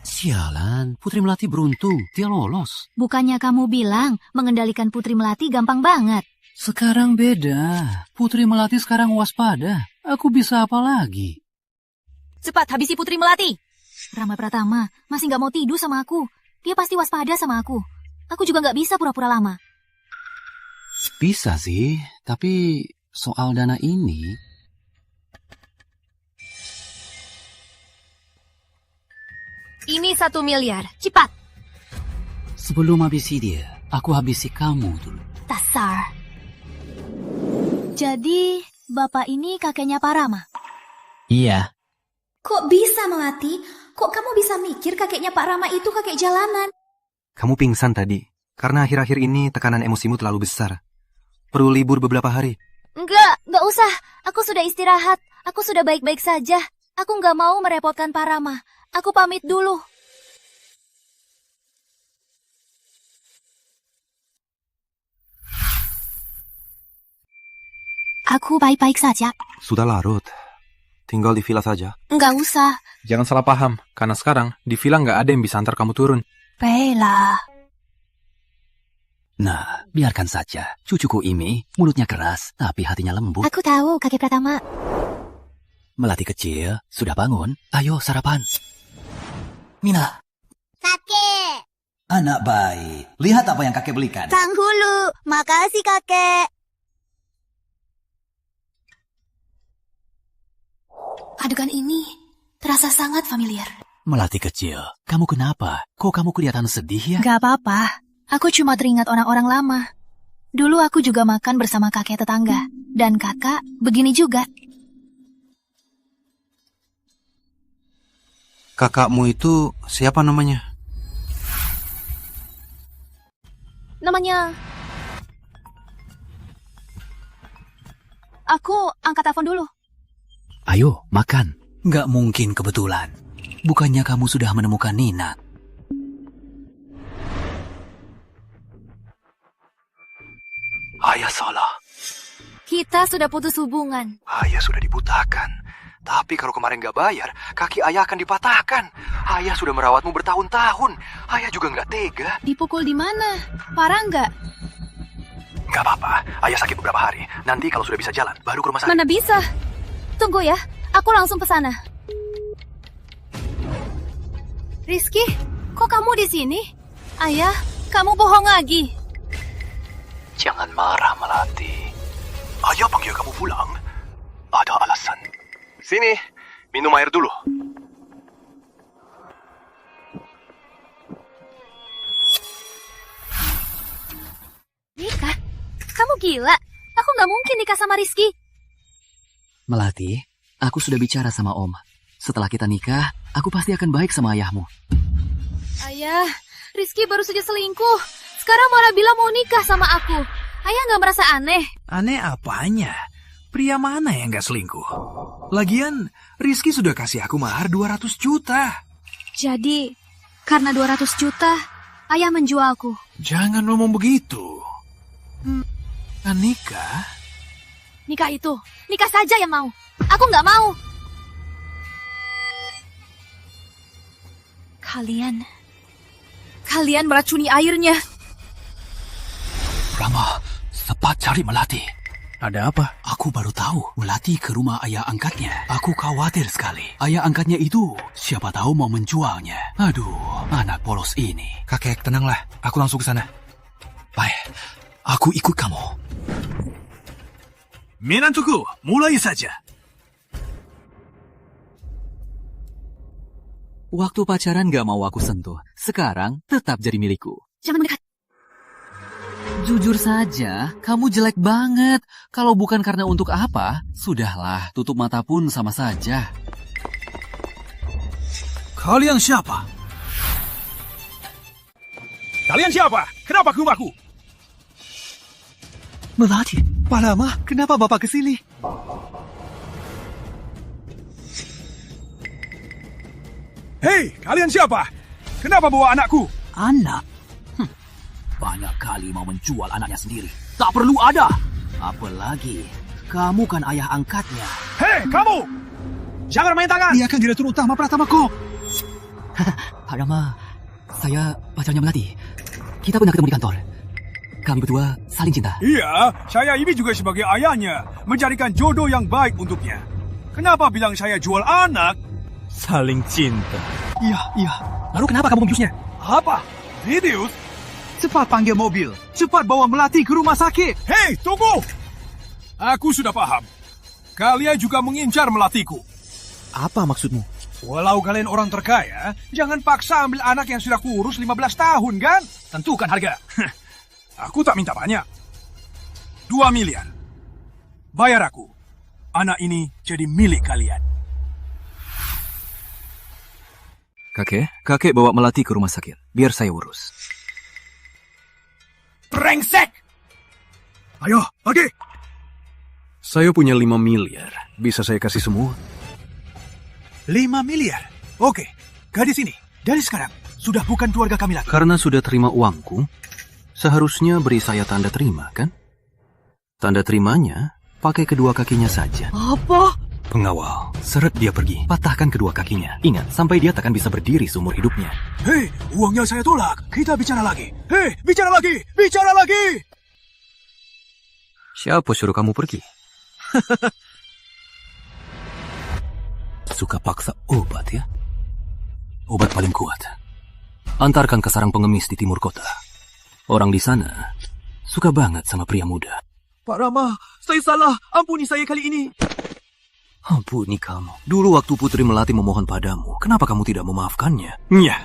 Sialan, Putri Melati beruntung. Dia lolos. Bukannya kamu bilang mengendalikan Putri Melati gampang banget? Sekarang beda. Putri Melati sekarang waspada. Aku bisa apa lagi? Cepat habisi Putri Melati. Rama Pratama masih nggak mau tidur sama aku. Dia pasti waspada sama aku. Aku juga nggak bisa pura-pura lama. Bisa sih, tapi soal dana ini... Ini 1 miliar. Cepat. Sebelum habisi dia, aku habisi kamu dulu. Dasar. Jadi, bapak ini kakeknya Pak Rama? Iya. Kok bisa, Melati? Kok kamu bisa mikir kakeknya Pak Rama itu kakek jalanan? Kamu pingsan tadi, karena akhir-akhir ini tekanan emosimu terlalu besar. Perlu libur beberapa hari. Nggak usah. Aku sudah istirahat. Aku sudah baik-baik saja. Aku nggak mau merepotkan Pak Rama. Aku pamit dulu. Aku baik-baik saja. Sudah larut. Tinggal di villa saja. Nggak usah. Jangan salah paham, karena sekarang di villa nggak ada yang bisa antar kamu turun. Bella. Nah, biarkan saja. Cucuku ini mulutnya keras, tapi hatinya lembut. Aku tahu, kakek Pratama. Melati kecil, sudah bangun? Ayo sarapan. Mina. Kakek. Anak baik. Lihat apa yang kakek belikan. Sang Hulu. Makasih, kakek. Adegan ini terasa sangat familiar. Melati kecil, kamu kenapa? Kok kamu kelihatan sedih ya? Gak apa-apa. Aku cuma teringat orang-orang lama. Dulu aku juga makan bersama kakek tetangga. Dan kakak begini juga. Kakakmu itu siapa namanya? Namanya... Aku angkat telepon dulu. Ayo, makan. Nggak mungkin kebetulan. Bukannya kamu sudah menemukan Nina? Ayah salah. Kita sudah putus hubungan. Ayah sudah dibutakan. Tapi kalau kemarin nggak bayar, kaki ayah akan dipatahkan. Ayah sudah merawatmu bertahun-tahun. Ayah juga nggak tega. Dipukul di mana? Parah nggak? Nggak apa-apa. Ayah sakit beberapa hari. Nanti kalau sudah bisa jalan, baru ke rumah sakit. Mana bisa? Tunggu ya, aku langsung ke sana. Rizky, kok kamu di sini? Ayah, kamu bohong lagi. Jangan marah, Melati. Ayah panggil kamu pulang. Ada alasan. Sini, minum air dulu. Nikah? Kamu gila? Aku nggak mungkin nikah sama Rizky. Melati, aku sudah bicara sama Om. Setelah kita nikah, aku pasti akan baik sama ayahmu. Ayah, Rizky baru saja selingkuh. Sekarang malah bilang mau nikah sama aku. Ayah nggak merasa aneh? Aneh apanya? Pria mana yang gak selingkuh? Lagian, Rizky sudah kasih aku mahar 200 juta. Jadi, karena 200 juta, ayah menjualku. Jangan ngomong begitu. Kan nikah? Nikah itu, nikah saja yang mau. Aku nggak mau. Kalian meracuni airnya. Rama, cepat cari Melati. Ada apa? Aku baru tahu Melati ke rumah ayah angkatnya. Aku khawatir sekali. Ayah angkatnya itu siapa tahu mau menjualnya. Aduh, anak polos ini. Kakek, tenanglah. Aku langsung ke sana. Baik, aku ikut kamu. Menantuku, mulai saja. Waktu pacaran gak mau aku sentuh. Sekarang tetap jadi milikku. Jangan mendekat. Jujur saja, kamu jelek banget. Kalau bukan karena untuk apa, sudahlah, tutup mata pun sama saja. Kalian siapa? Kalian siapa? Kenapa ke rumahku? Melati, Pak Rama, kenapa Bapak ke sini? Hei, kalian siapa? Kenapa bawa anakku? Anak? Banyak kali mau menjual anaknya sendiri. Tak perlu ada. Apalagi, kamu kan ayah angkatnya. Hei, kamu! Jangan main tangan! Dia kan direktur utama Pratama Corp. Pak Rama, saya pacarnya Melati. Kita pernah ketemu di kantor. kami berdua saling cinta. Iya, saya ini juga sebagai ayahnya, mencarikan jodoh yang baik untuknya. Kenapa bilang saya jual anak? Saling cinta. Iya. Lalu kenapa kamu membiusnya? Apa? Vidius? Cepat panggil mobil. Cepat bawa Melati ke rumah sakit. Hei, tunggu! Aku sudah paham. Kalian juga mengincar Melatiku. Apa maksudmu? Walau kalian orang terkaya, jangan paksa ambil anak yang sudah kurus 15 tahun, kan? Tentukan harga. Aku tak minta banyak. 2 miliar. Bayar aku. Anak ini jadi milik kalian. Kakek bawa Melati ke rumah sakit. Biar saya urus. Brengsek! Ayo, pergi! Saya punya 5 miliar. Bisa saya kasih semua? 5 miliar? Oke, gadis ini, dari sekarang, sudah bukan keluarga kami lagi. Karena sudah terima uangku, seharusnya beri saya tanda terima, kan? Tanda terimanya, pakai kedua kakinya saja. Apa? Pengawal, seret dia pergi, patahkan kedua kakinya. Ingat, sampai dia takkan bisa berdiri seumur hidupnya. Hei, uangnya saya tolak. Kita bicara lagi. Hei, bicara lagi! Bicara lagi! Siapa suruh kamu pergi? Suka paksa obat ya? Obat paling kuat. Antarkan ke sarang pengemis di timur kota. Orang di sana suka banget sama pria muda. Pak Rama, saya salah. Ampuni saya kali ini. Ampuni kamu. Dulu waktu Putri Melati memohon padamu, kenapa kamu tidak memaafkannya? Iya.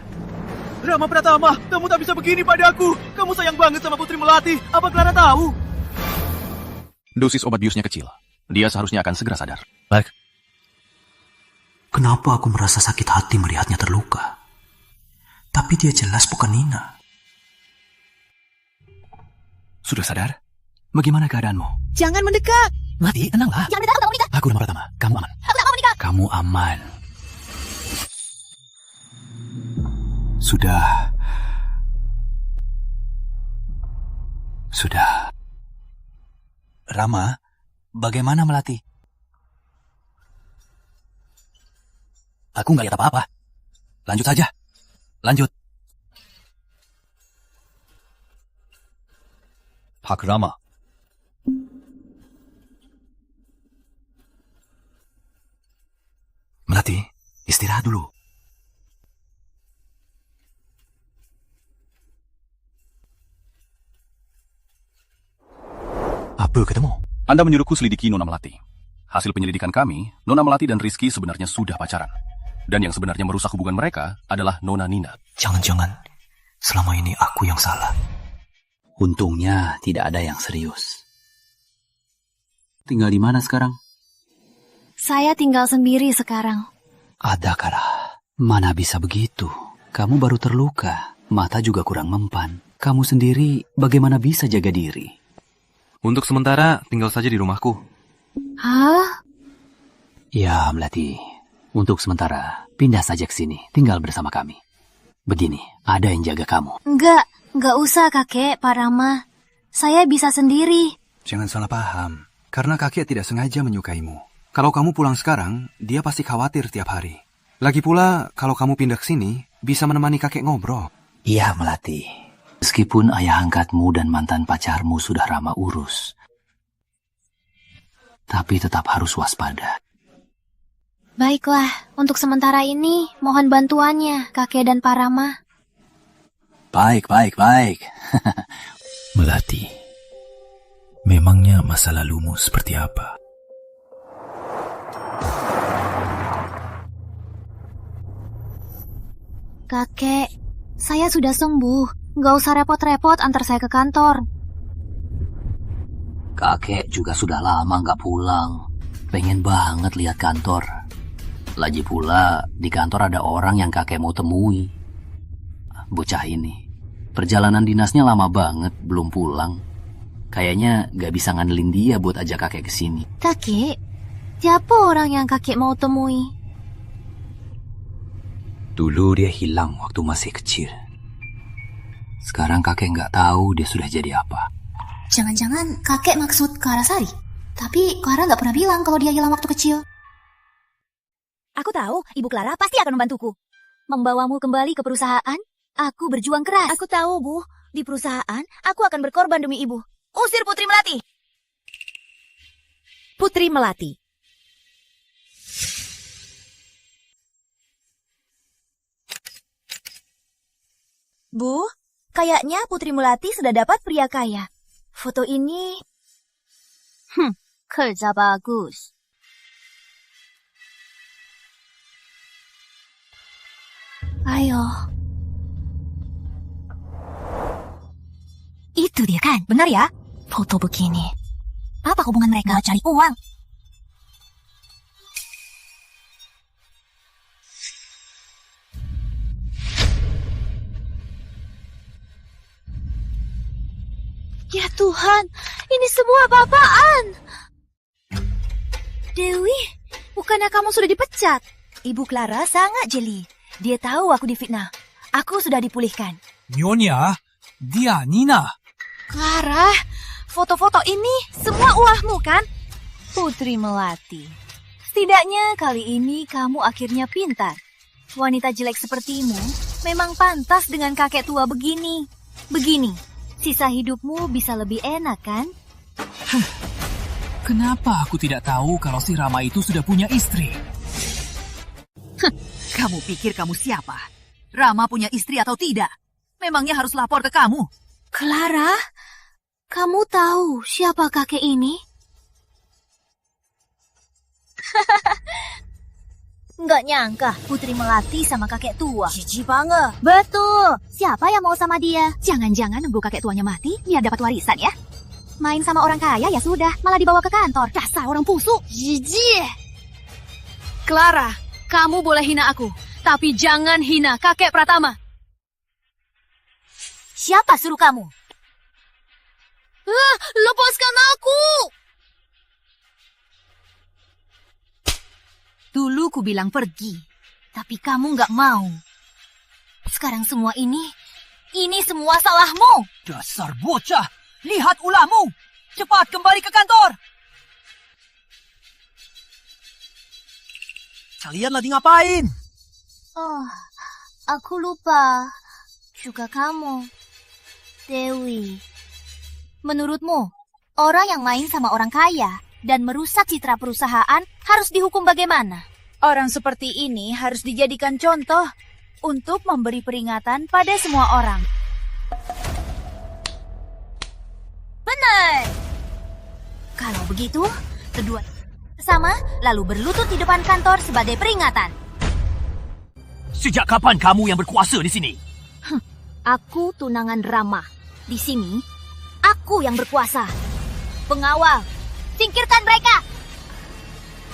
Rama Pratama, kamu tak bisa begini padaku. Kamu sayang banget sama Putri Melati. Apa Clara tahu? Dosis obat biusnya kecil. Dia seharusnya akan segera sadar. Baik. Kenapa aku merasa sakit hati melihatnya terluka? Tapi dia jelas bukan Nina. Sudah sadar? Bagaimana keadaanmu? Jangan mendekat. Melati, tenanglah. Jangan mendekat, aku tak mau nikah. Aku Rama Pratama. Kamu aman. Aku tak mau menikah. Kamu aman. Sudah. Rama, bagaimana Melati? Aku nggak lihat apa-apa. Lanjut saja. Lanjut. Pak Rama. Melati, istirahat dulu. Apa ketemu? Anda menyuruhku selidiki Nona Melati. Hasil penyelidikan kami, Nona Melati dan Rizky sebenarnya sudah pacaran. Dan yang sebenarnya merusak hubungan mereka adalah Nona Nina. Jangan-jangan selama ini aku yang salah. Untungnya tidak ada yang serius. Tinggal di mana sekarang? Saya tinggal sendiri sekarang. Ada Kara. Mana bisa begitu? Kamu baru terluka. Mata juga kurang mempan. Kamu sendiri bagaimana bisa jaga diri? Untuk sementara, tinggal saja di rumahku. Hah? Ya, Melati. Untuk sementara, pindah saja ke sini. Tinggal bersama kami. Begini, ada yang jaga kamu. Enggak usah kakek, Pak Rama. Saya bisa sendiri. Jangan salah paham. Karena kakek tidak sengaja menyukaimu. Kalau kamu pulang sekarang, dia pasti khawatir tiap hari. Lagi pula, kalau kamu pindah ke sini, bisa menemani kakek ngobrol. Iya, Melati. Meskipun ayah angkatmu dan mantan pacarmu sudah Rama urus, tapi tetap harus waspada. Baiklah, untuk sementara ini mohon bantuannya, kakek dan Pak Rama. Baik. Melati, memangnya masa lalumu seperti apa? Kakek, saya sudah sembuh. Nggak usah repot-repot antar saya ke kantor. Kakek juga sudah lama nggak pulang. Pengen banget lihat kantor. Lagi pula di kantor ada orang yang kakek mau temui. Bocah ini, perjalanan dinasnya lama banget, belum pulang. Kayaknya nggak bisa ngandelin dia buat ajak kakek ke sini. Kakek, siapa orang yang kakek mau temui? Dulu dia hilang waktu masih kecil. Sekarang kakek nggak tahu dia sudah jadi apa. Jangan-jangan kakek maksud Clara Sari. Tapi Clara nggak pernah bilang kalau dia hilang waktu kecil. Aku tahu, Ibu Clara pasti akan membantuku. Membawamu kembali ke perusahaan, aku berjuang keras. Aku tahu, Bu. Di perusahaan, aku akan berkorban demi ibu. Usir Putri Melati. Putri Melati. Bu, kayaknya Putri Melati sudah dapat pria kaya. Foto ini... kerja bagus. Ayo. Itu dia kan? Benar ya? Foto begini. Apa hubungan mereka? Mau cari uang. Ya Tuhan, ini semua apa-apaan? Dewi, bukannya kamu sudah dipecat? Ibu Clara sangat jeli. Dia tahu aku difitnah. Aku sudah dipulihkan. Nyonya, dia Nina. Clara, foto-foto ini semua ulahmu kan? Putri Melati. Setidaknya kali ini kamu akhirnya pintar. Wanita jelek sepertimu memang pantas dengan kakek tua begini. Begini, sisa hidupmu bisa lebih enak kan? Kenapa aku tidak tahu kalau si Rama itu sudah punya istri? Kamu pikir kamu siapa? Rama punya istri atau tidak? Memangnya harus lapor ke kamu? Clara, kamu tahu siapa kakek ini? Nggak nyangka Putri Melati sama kakek tua. Jijik banget. Betul. Siapa yang mau sama dia? Jangan-jangan nunggu kakek tuanya mati biar dapat warisan ya? Main sama orang kaya ya sudah, malah dibawa ke kantor. Dasar orang busuk. Jijik. Clara, kamu boleh hina aku, tapi jangan hina kakek Pratama. Siapa suruh kamu? Lepaskan aku! Dulu ku bilang pergi, tapi kamu nggak mau. Sekarang semua ini semua salahmu. Dasar bocah! Lihat ulahmu! Cepat kembali ke kantor! Kalian lagi ngapain? Oh, aku lupa. Juga kamu, Dewi. Menurutmu, orang yang main sama orang kaya dan merusak citra perusahaan harus dihukum bagaimana? Orang seperti ini harus dijadikan contoh untuk memberi peringatan pada semua orang. Benar. Kalau begitu, kedua sama lalu berlutut di depan kantor sebagai peringatan. Sejak kapan kamu yang berkuasa di sini? Aku tunangan Rama. Di sini, aku yang berkuasa. Pengawal, singkirkan mereka.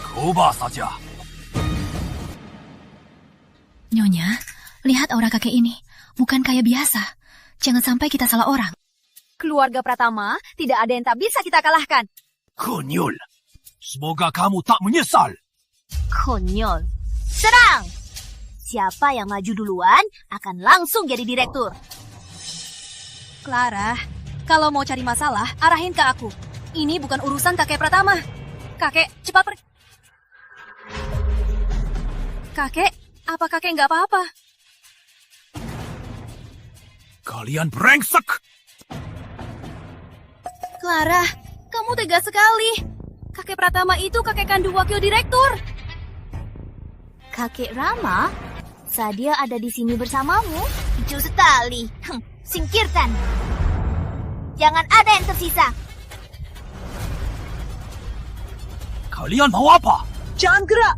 Coba saja. Nyonya, lihat aura kakek ini. Bukan kayak biasa. Jangan sampai kita salah orang. Keluarga Pratama, tidak ada yang tak bisa kita kalahkan. Konyol. Semoga kamu tak menyesal. Konyol. Serang! Siapa yang maju duluan akan langsung jadi direktur. Clara, kalau mau cari masalah, arahin ke aku. Ini bukan urusan kakek Pratama. Kakek, cepat pergi. Kakek, apa kakek nggak apa-apa? Kalian brengsek! Clara, kamu tega sekali. Kakek Pratama itu kakek kandung wakil direktur. Kakek Rama? Saat dia ada di sini bersamamu, lucu sekali. Singkirkan. Jangan ada yang tersisa. Kalian mau apa? Jangan gerak!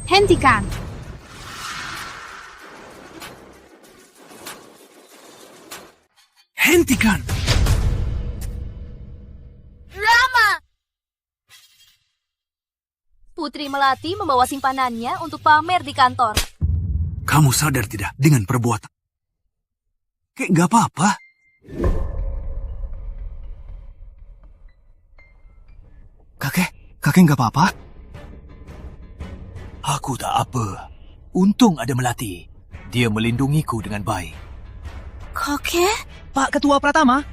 Hentikan. Hentikan! Rama! Putri Melati membawa simpanannya untuk pamer di kantor. Kamu sadar tidak dengan perbuatan? Kayak gak apa-apa. Kakek gak apa-apa? Aku tak apa. Untung ada Melati. Dia melindungiku dengan baik. Kakek? Pak Ketua Pratama?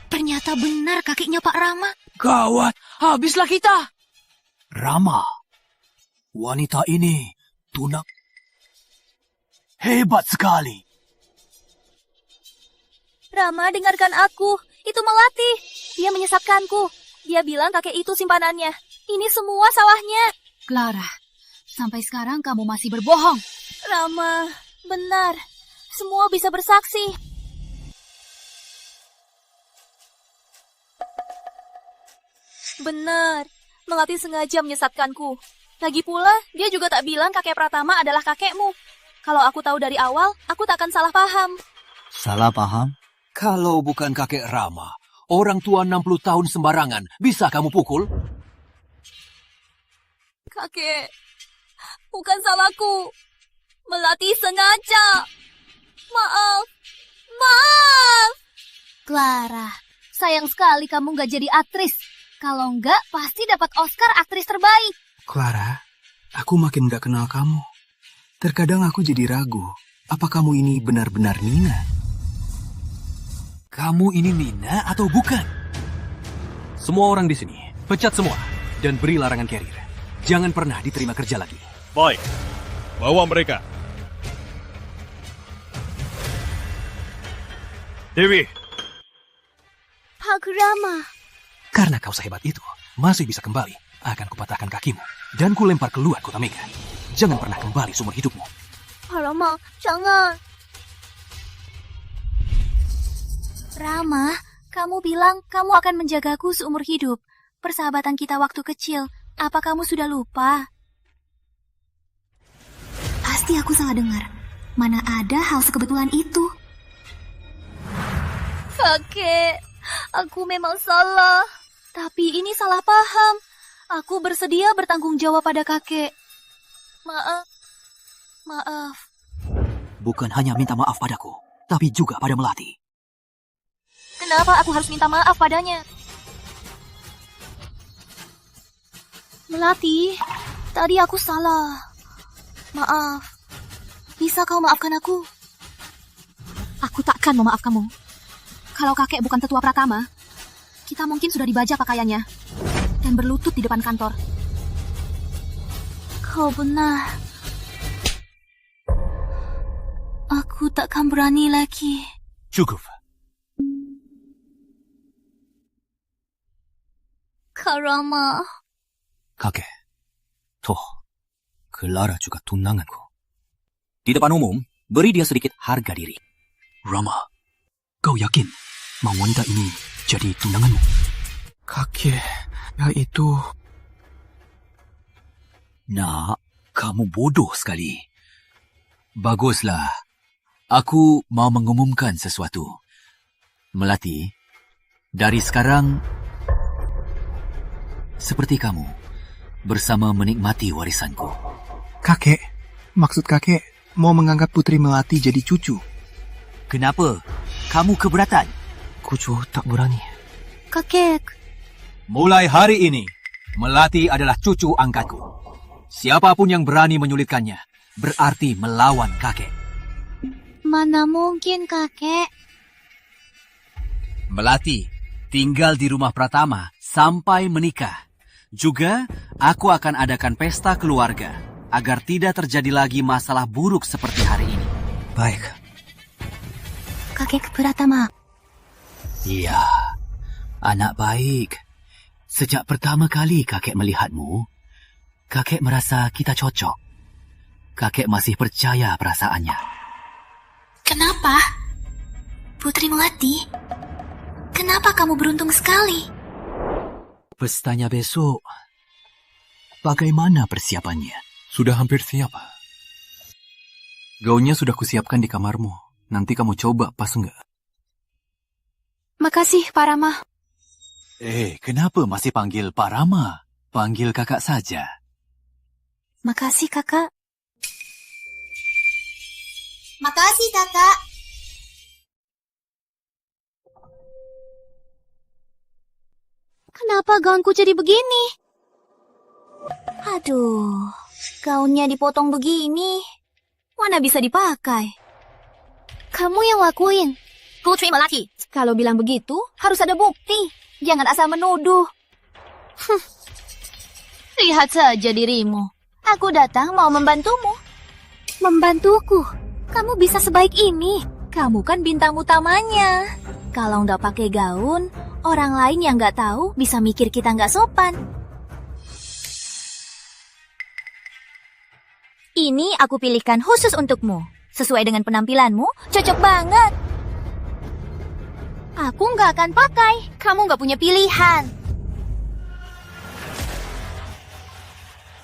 Ternyata benar kakeknya Pak Rama. Gawat, habislah kita. Rama. Wanita ini tunang. Hebat sekali. Rama, dengarkan aku. Itu Melati. Dia menyesatkanku. Dia bilang kakek itu simpanannya. Ini semua salahnya. Clara, sampai sekarang kamu masih berbohong. Rama, benar. Semua bisa bersaksi. Benar. Melati sengaja menyesatkanku. Lagi pula, dia juga tak bilang kakek Pratama adalah kakekmu. Kalau aku tahu dari awal, aku tak akan salah paham. Salah paham? Kalau bukan kakek Rama, orang tua 60 tahun sembarangan, bisa kamu pukul? Kakek, bukan salahku. Melati sengaja. Maaf. Maaf. Clara, sayang sekali kamu gak jadi aktris. Kalau enggak, pasti dapat Oscar aktris terbaik. Clara, aku makin gak kenal kamu. Terkadang aku jadi ragu, apa kamu ini benar-benar Nina? Kamu ini Nina atau bukan? Semua orang di sini, pecat semua dan beri larangan karir. Jangan pernah diterima kerja lagi. Baik, bawa mereka. Dewi. Pak Rama. Karena kau sehebat itu, masih bisa kembali, akan kupatahkan kakimu dan kulempar keluar kota Mega. Jangan pernah kembali seumur hidupmu. Pak Rama, jangan. Rama, kamu bilang kamu akan menjagaku seumur hidup. Persahabatan kita waktu kecil. Apa kamu sudah lupa? Pasti aku salah dengar. Mana ada hal sekebetulan itu? Kakek, aku memang salah. Tapi ini salah paham. Aku bersedia bertanggung jawab pada kakek. Maaf. Maaf. Bukan hanya minta maaf padaku, tapi juga pada Melati. Kenapa aku harus minta maaf padanya? Melati, tadi aku salah. Maaf. Bisa kau maafkan aku? Aku takkan memaafkanmu. Kalau kakek bukan tetua Pratama, kita mungkin sudah dibajak pakaiannya dan berlutut di depan kantor. Kau benar. Aku takkan berani lagi. Cukup. Kak Rama. Kakek, toh, Clara juga tunanganku. Di depan umum, beri dia sedikit harga diri. Rama, kau yakin mau wanita ini jadi tunanganmu? Kakek, ya itu... Nak, kamu bodoh sekali. Baguslah. Aku mau mengumumkan sesuatu. Melati, dari sekarang, seperti kamu, bersama menikmati warisanku. Kakek, maksud kakek mau menganggap Putri Melati jadi cucu? Kenapa? Kamu keberatan? Kucu tak berani. Kakek. Mulai hari ini, Melati adalah cucu angkatku. Siapapun yang berani menyulitkannya, berarti melawan kakek. Mana mungkin, kakek? Melati, tinggal di rumah Pratama sampai menikah. Juga, aku akan adakan pesta keluarga, agar tidak terjadi lagi masalah buruk seperti hari ini. Baik. Kakek Pratama. Iya, anak baik. Sejak pertama kali kakek melihatmu, kakek merasa kita cocok. Kakek masih percaya perasaannya. Kenapa? Putri Melati, kenapa kamu beruntung sekali? Pestanya besok. Bagaimana persiapannya? Sudah hampir siap. Gaunnya sudah kusiapkan di kamarmu. Nanti kamu coba pas enggak? Makasih, Pak Rama. Kenapa masih panggil Pak Rama? Panggil kakak saja. Makasih, kakak. Makasih, kakak. Kenapa gaunku jadi begini? Aduh, gaunnya dipotong begini. Mana bisa dipakai? Kamu yang lakuin. Putri Melati, kalau bilang begitu, harus ada bukti. Jangan asal menuduh. Lihat saja dirimu. Aku datang mau membantumu. Membantuku? kamu bisa sebaik ini? Kamu kan bintang utamanya. Kalau nggak pakai gaun, orang lain yang nggak tahu bisa mikir kita nggak sopan. Ini aku pilihkan khusus untukmu. Sesuai dengan penampilanmu, cocok banget. Aku nggak akan pakai. Kamu nggak punya pilihan.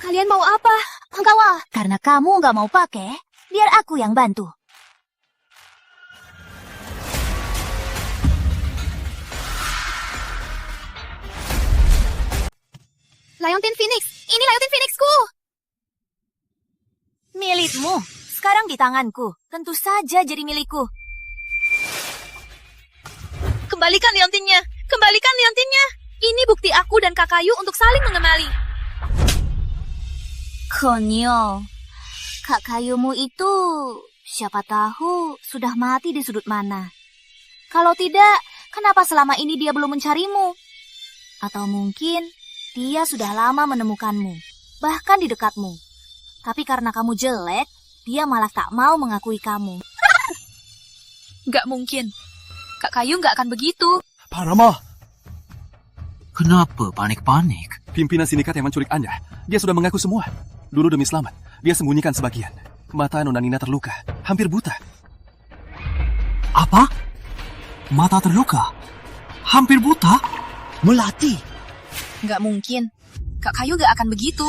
Kalian mau apa? Engkau, karena kamu nggak mau pakai, biar aku yang bantu. Liontin Phoenix, ini Liontin Phoenixku. Milikmu, sekarang di tanganku. Tentu saja jadi milikku. Kembalikan liontinnya. Kembalikan liontinnya. Ini bukti aku dan Kak Kayu untuk saling mengenali. Konyol. Kak Kayumu itu, siapa tahu sudah mati di sudut mana. Kalau tidak, kenapa selama ini dia belum mencarimu? Atau mungkin dia sudah lama menemukanmu, bahkan di dekatmu. Tapi karena kamu jelek, dia malah tak mau mengakui kamu. Gak mungkin. Kak Kayu gak akan begitu. Pak Rama! Kenapa panik-panik? Pimpinan sindikat yang menculik Anda, dia sudah mengaku semua. Dulu demi selamat, dia sembunyikan sebagian. Mata Nona Nina terluka, hampir buta. Apa? Mata terluka? Hampir buta? Melati? Gak mungkin. Kak Kayu gak akan begitu.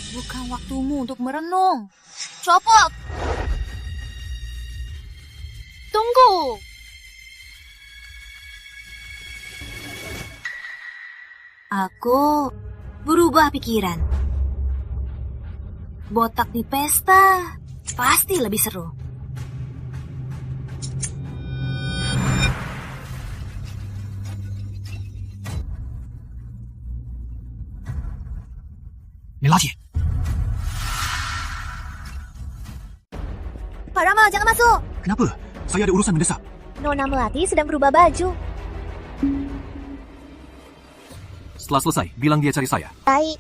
Bukan waktumu untuk merenung. Copot! Tunggu! Aku berubah pikiran. Botak di pesta pasti lebih seru. Melati! Pak Rama, jangan masuk. Kenapa? Saya ada urusan mendesak. Nona Melati sedang berubah baju. Setelah selesai, bilang dia cari saya. Baik.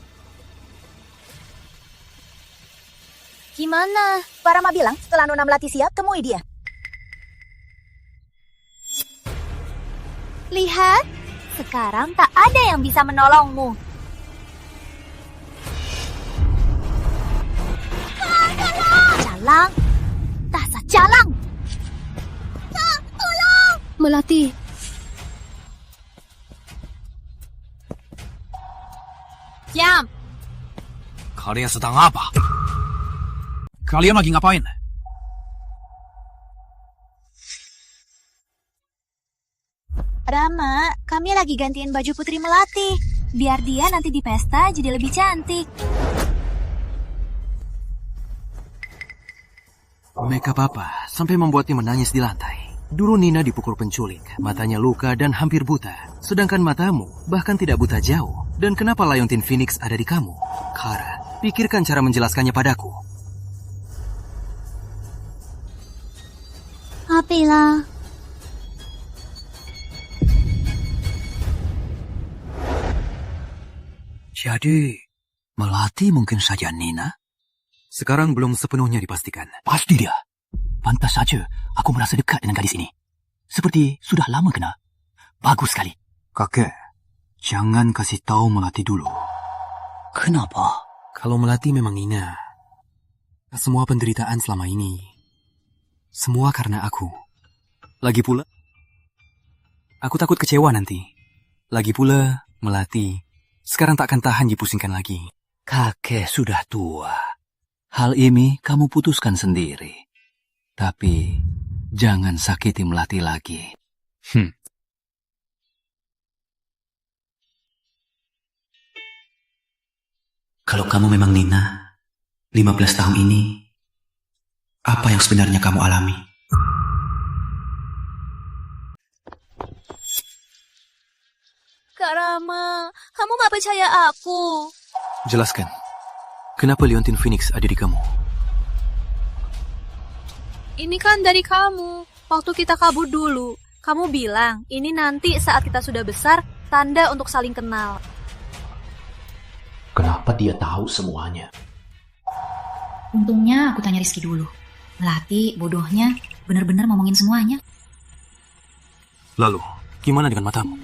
Gimana? Pak Rama bilang setelah Nona Melati siap, temui dia. Lihat, sekarang tak ada yang bisa menolongmu. Calang, dasar calang. Tolong! Melati. Diam. Kalian sedang apa? Kalian lagi ngapain? Rama, kami lagi gantiin baju Putri Melati. Biar dia nanti di pesta jadi lebih cantik. Make up apa sampai membuatnya menangis di lantai. Dulu Nina dipukul penculik, matanya luka dan hampir buta. Sedangkan matamu bahkan tidak buta jauh. Dan kenapa Liontin Phoenix ada di kamu? Kara, pikirkan cara menjelaskannya padaku. Apalah. Jadi, Melati mungkin saja Nina? Sekarang belum sepenuhnya dipastikan. Pasti dia. Pantas saja aku merasa dekat dengan gadis ini. Seperti sudah lama kenal. Bagus sekali. Kakek, jangan kasih tahu Melati dulu. Kenapa? Kalau Melati memang Nina, semua penderitaan selama ini, semua karena aku. Lagi pula, aku takut kecewa nanti. Lagi pula, Melati, sekarang tak akan tahan dipusingkan lagi. Kakek sudah tua. Hal ini kamu putuskan sendiri. Tapi, jangan sakiti Melati lagi. Kalau kamu memang Nina, 15 tahun ini, apa yang sebenarnya kamu alami? Kak Rama, kamu gak percaya aku? Jelaskan, kenapa Liontin Phoenix ada di kamu? Ini kan dari kamu. Waktu kita kabur dulu, kamu bilang ini nanti saat kita sudah besar, tanda untuk saling kenal. Kenapa dia tahu semuanya? Untungnya aku tanya Rizky dulu. Melati, bodohnya, benar-benar ngomongin semuanya. Lalu, gimana dengan matamu?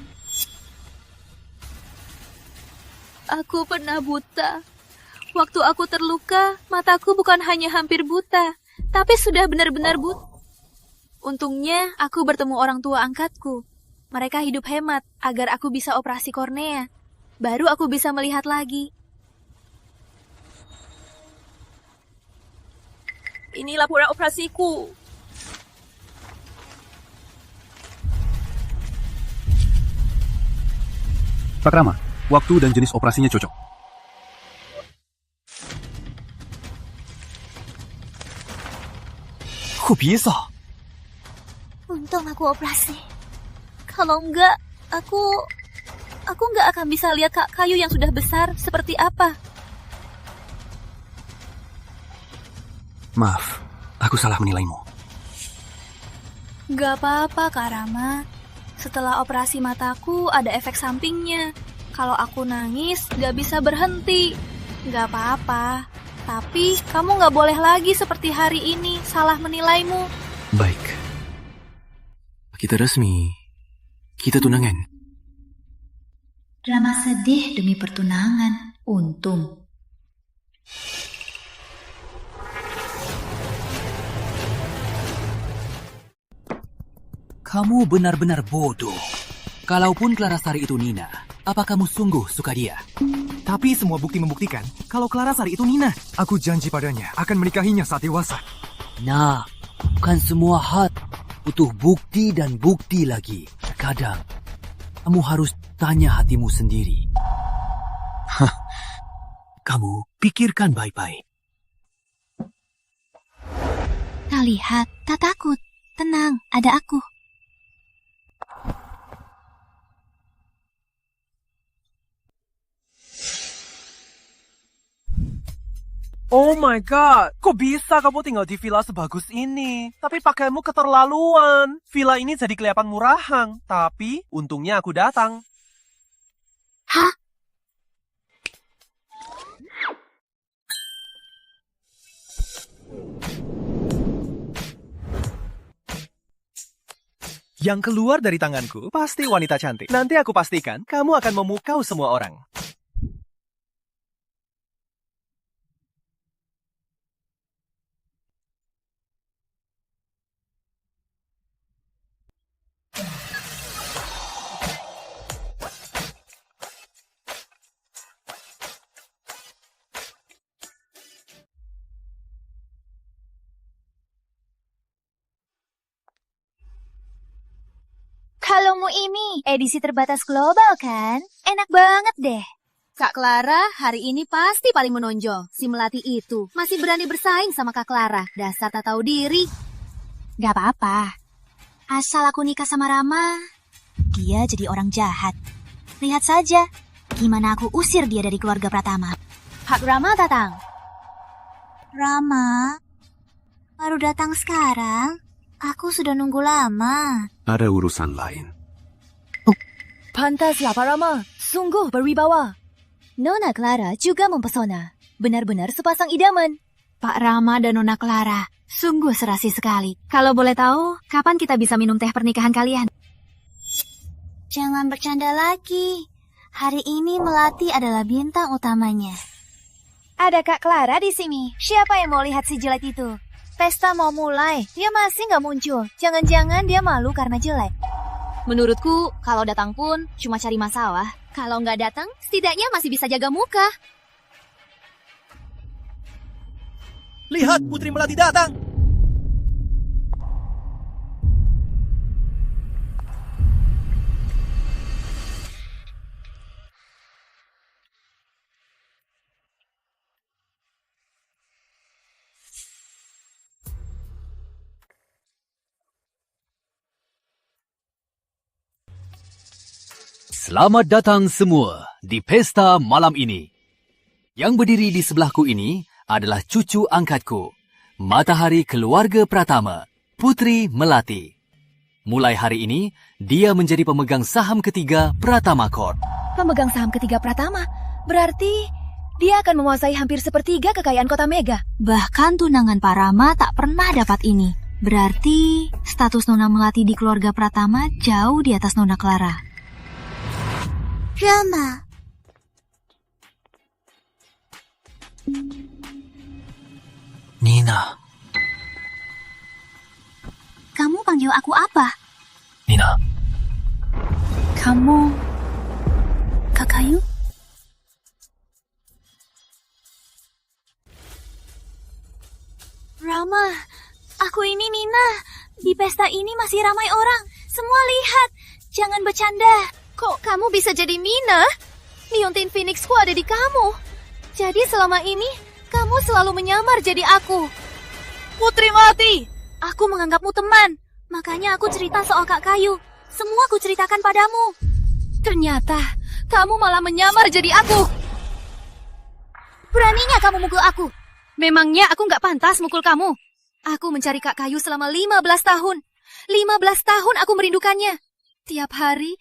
Aku pernah buta. Waktu aku terluka, mataku bukan hanya hampir buta, tapi sudah benar-benar buta. Untungnya, aku bertemu orang tua angkatku. Mereka hidup hemat agar aku bisa operasi kornea. Baru aku bisa melihat lagi. Ini laporan operasiku. Pak Rama, waktu dan jenis operasinya cocok. Kok bisa? Untung aku operasi. Kalau enggak, aku enggak akan bisa lihat Kak Kayu yang sudah besar seperti apa. Maaf, aku salah menilaimu. Gak apa-apa, Kak Rama. Setelah operasi mataku, ada efek sampingnya. Kalau aku nangis, gak bisa berhenti. Gak apa-apa. Tapi, kamu gak boleh lagi seperti hari ini salah menilaimu. Baik. Kita resmi. Kita tunangan. Drama sedih demi pertunangan. Untung. Kamu benar-benar bodoh. Kalaupun Clarasari itu Nina, apa kamu sungguh suka dia? Tapi semua bukti membuktikan kalau Clarasari itu Nina. Aku janji padanya akan menikahinya saat dewasa. Nah, bukan semua hal butuh bukti dan bukti lagi. Kadang, kamu harus tanya hatimu sendiri. Hah, kamu pikirkan baik-baik. Tak lihat, tak takut. Tenang, ada aku. Oh my god, kok bisa kamu tinggal di villa sebagus ini? Tapi pakaianmu keterlaluan. Villa ini jadi kelihatan murahan, tapi untungnya aku datang. Hah? Yang keluar dari tanganku pasti wanita cantik. Nanti aku pastikan kamu akan memukau semua orang. Kalaumu ini edisi terbatas global kan? Enak banget deh. Kak Clara hari ini pasti paling menonjol. Si Melati itu masih berani bersaing sama Kak Clara. Dasar tak tahu diri. Gak apa-apa. Asal aku nikah sama Rama, dia jadi orang jahat. Lihat saja gimana aku usir dia dari keluarga Pratama. Hak Rama datang. Rama, baru datang sekarang. Aku sudah nunggu lama. Ada urusan lain. Pantaslah Pak Rama, sungguh berwibawa. Nona Clara juga mempesona. Benar-benar sepasang idaman. Pak Rama dan Nona Clara, sungguh serasi sekali. Kalau boleh tahu, kapan kita bisa minum teh pernikahan kalian? Jangan bercanda lagi. Hari ini Melati adalah bintang utamanya. Ada Kak Clara di sini. Siapa yang mau lihat si jelek itu? Pesta mau mulai, dia masih nggak muncul. Jangan-jangan dia malu karena jelek. Menurutku, kalau datang pun cuma cari masalah. Kalau nggak datang, setidaknya masih bisa jaga muka. Lihat, Putri Melati datang. Selamat datang semua di pesta malam ini. Yang berdiri di sebelahku ini adalah cucu angkatku, Matahari Keluarga Pratama, Putri Melati. Mulai hari ini, dia menjadi pemegang saham ketiga Pratama Corp. Pemegang saham ketiga Pratama? Berarti dia akan menguasai hampir sepertiga kekayaan kota Mega. Bahkan tunangan Pak Rama tak pernah dapat ini. Berarti status Nona Melati di keluarga Pratama jauh di atas Nona Clara. Rama. Nina. Kamu panggil aku apa? Nina. Kamu Kak Kayu? Rama, aku ini Nina. Di pesta ini masih ramai orang. Semua lihat. Jangan bercanda. Kok kamu bisa jadi Nina? Liontin Phoenixku ada di kamu. Jadi selama ini, kamu selalu menyamar jadi aku. Putri Melati, aku menganggapmu teman. Makanya aku cerita soal Kak Kayu. Semua aku ceritakan padamu. Ternyata, kamu malah menyamar jadi aku. Beraninya kamu mukul aku. Memangnya aku nggak pantas mukul kamu? Aku mencari Kak Kayu selama 15 tahun. 15 tahun aku merindukannya. Tiap hari,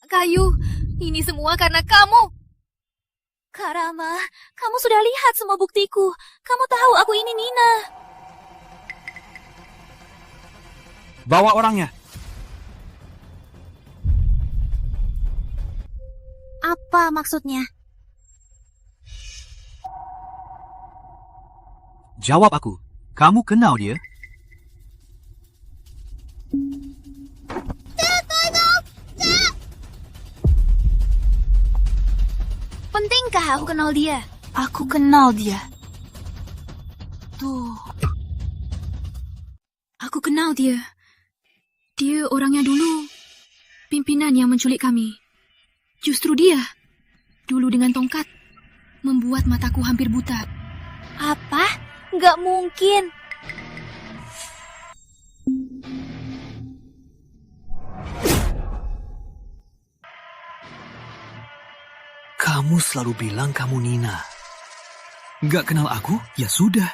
Kayu, ini semua karena kamu. Kak Rama, kamu sudah lihat semua buktiku. Kamu tahu aku ini Nina. Bawa orangnya. Apa maksudnya? Jawab aku. Kamu kenal dia? Pentingkah aku kenal dia? Aku kenal dia. Tuh. Aku kenal dia. Dia orangnya dulu. Pimpinan yang menculik kami. Justru dia. Dulu dengan tongkat. Membuat mataku hampir buta. Apa? Nggak mungkin. Kamu selalu bilang kamu Nina. Nggak kenal aku? Ya sudah.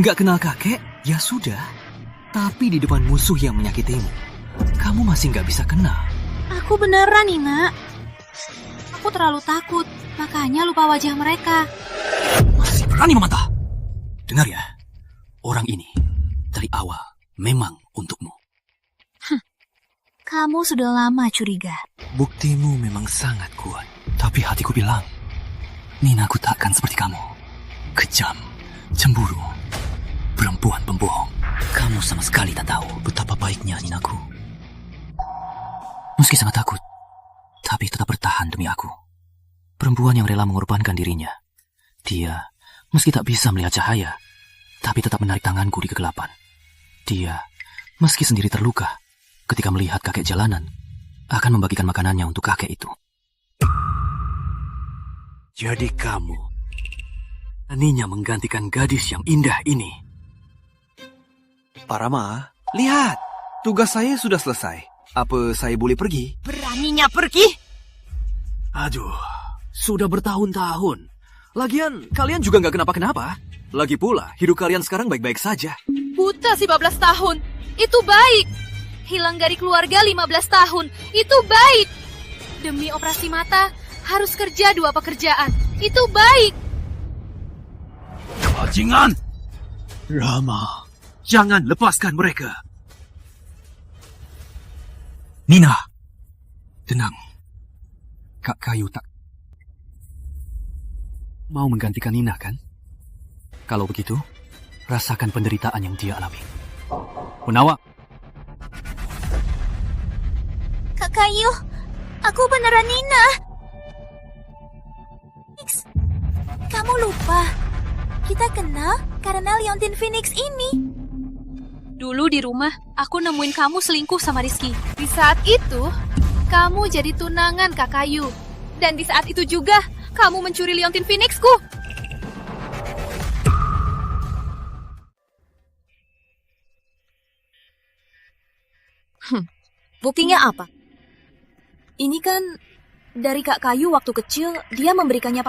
Nggak kenal kakek? Ya sudah. Tapi di depan musuh yang menyakitimu, kamu masih nggak bisa kenal. Aku beneran, Nina. Aku terlalu takut, makanya lupa wajah mereka. Masih berani membantah? Dengar ya, orang ini dari awal memang untukmu. Kamu sudah lama curiga. Buktimu memang sangat kuat. Tapi hatiku bilang, Ninaku takkan seperti kamu. Kejam, cemburu, perempuan pembohong. Kamu sama sekali tak tahu betapa baiknya Ninaku. Meski sangat takut, tapi tetap bertahan demi aku. Perempuan yang rela mengorbankan dirinya. Dia, meski tak bisa melihat cahaya, tapi tetap menarik tanganku di kegelapan. Dia, meski sendiri terluka, ketika melihat kakek jalanan, akan membagikan makanannya untuk kakek itu. Jadi kamu, beraninya menggantikan gadis yang indah ini. Pak Rama, lihat. Tugas saya sudah selesai. Apa saya boleh pergi? Beraninya pergi? Aduh, sudah bertahun-tahun. Lagian, kalian juga nggak kenapa-kenapa. Lagi pula, hidup kalian sekarang baik-baik saja. Buta 15 tahun. Itu baik. Hilang dari keluarga 15 tahun. Itu baik. Demi operasi mata, harus kerja 2 pekerjaan. Itu baik. Bajingan! Rama, jangan lepaskan mereka. Nina, tenang. Kak Kayu tak mau menggantikan Nina, kan? Kalau begitu, rasakan penderitaan yang dia alami. Punawa. Kak Kayu, aku beneran Nina. Kamu lupa, kita kenal karena Liontin Phoenix ini. Dulu di rumah, aku nemuin kamu selingkuh sama Rizky. Di saat itu, kamu jadi tunangan Kak Kayu. Dan di saat itu juga, kamu mencuri Liontin Phoenixku. Buktinya apa? Ini kan dari Kak Kayu waktu kecil, dia memberikannya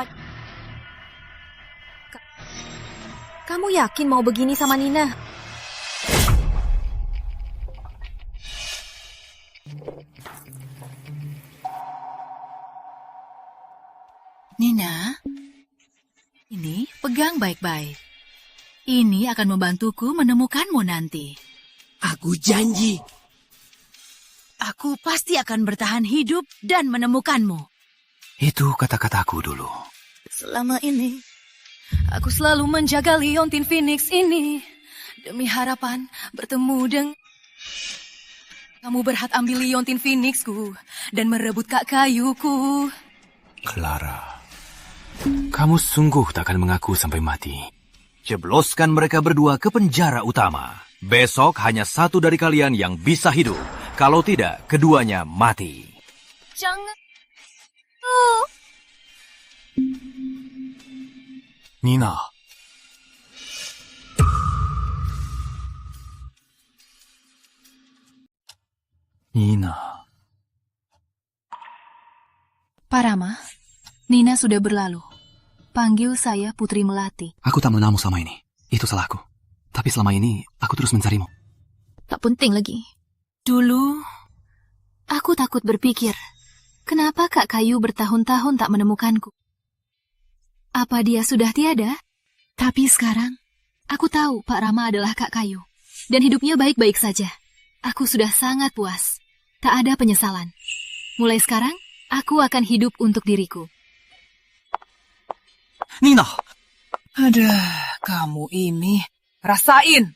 Kamu yakin mau begini sama Nina? Nina, ini pegang baik-baik. Ini akan membantuku menemukanmu nanti. Aku janji. Aku pasti akan bertahan hidup dan menemukanmu. Itu kata-kataku dulu. Selama ini, aku selalu menjaga Liontin Phoenix ini. Demi harapan bertemu dengan... Kamu berhak ambil Liontin Phoenixku dan merebut kak kayuku. Clara, kamu sungguh tak akan mengaku sampai mati. Jebloskan mereka berdua ke penjara utama. Besok hanya satu dari kalian yang bisa hidup. Kalau tidak, keduanya mati. Jangan. Nina. Nina. Pak Rama, Nina sudah berlalu. Panggil saya Putri Melati. Aku tak mengenalmu selama ini. Itu salahku. Tapi selama ini, aku terus mencarimu. Tak penting lagi. Dulu, aku takut berpikir, kenapa Kak Kayu bertahun-tahun tak menemukanku? Apa dia sudah tiada? Tapi sekarang, aku tahu Pak Rama adalah Kak Kayu. Dan hidupnya baik-baik saja. Aku sudah sangat puas. Tak ada penyesalan. Mulai sekarang, aku akan hidup untuk diriku. Nina! Ada, kamu ini. Rasain!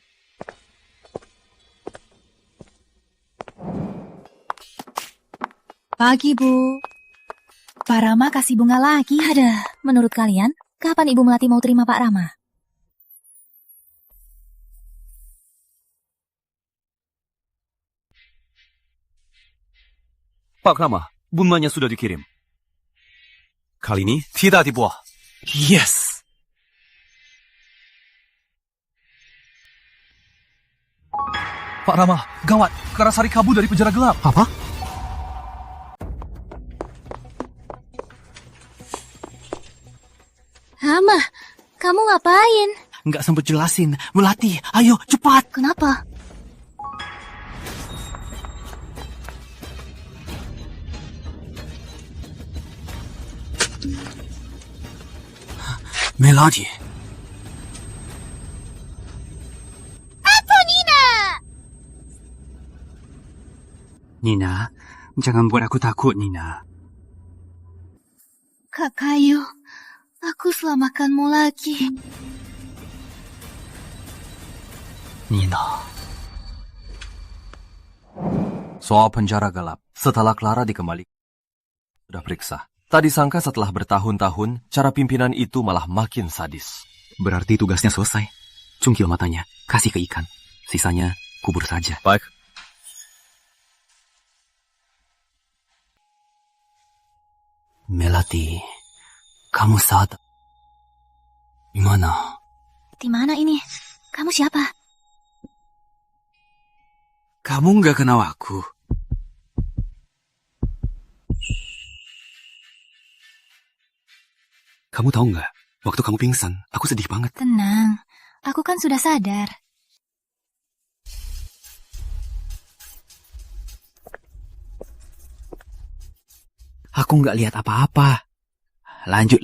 Pagi, Bu. Pak Rama kasih bunga lagi. Ada, menurut kalian, kapan Ibu Melati mau terima Pak Rama? Pak Rama, bunganya sudah dikirim. Kali ini tidak dibuah. Yes! Pak Rama, gawat. Karasari kabur dari penjara gelap. Apa? Rama, kamu ngapain? Nggak sempat jelasin. Melati, ayo cepat. Kenapa? Melati. Aku Nina! Nina, jangan buat aku takut, Nina. Kak Kayu, aku selamatkanmu lagi. Nina. Soal penjara gelap, setelah Clara dikembalikan, sudah periksa. Tak disangka setelah bertahun-tahun, cara pimpinan itu malah makin sadis. Berarti tugasnya selesai. Cungkil matanya, kasih ke ikan. Sisanya, kubur saja. Baik. Melati, kamu saat... Di mana? Di mana ini? Kamu siapa? Kamu nggak kenal aku. Kamu tahu nggak? Waktu kamu pingsan, aku sedih banget. Tenang, aku kan sudah sadar. Aku nggak lihat apa-apa. Lanjut.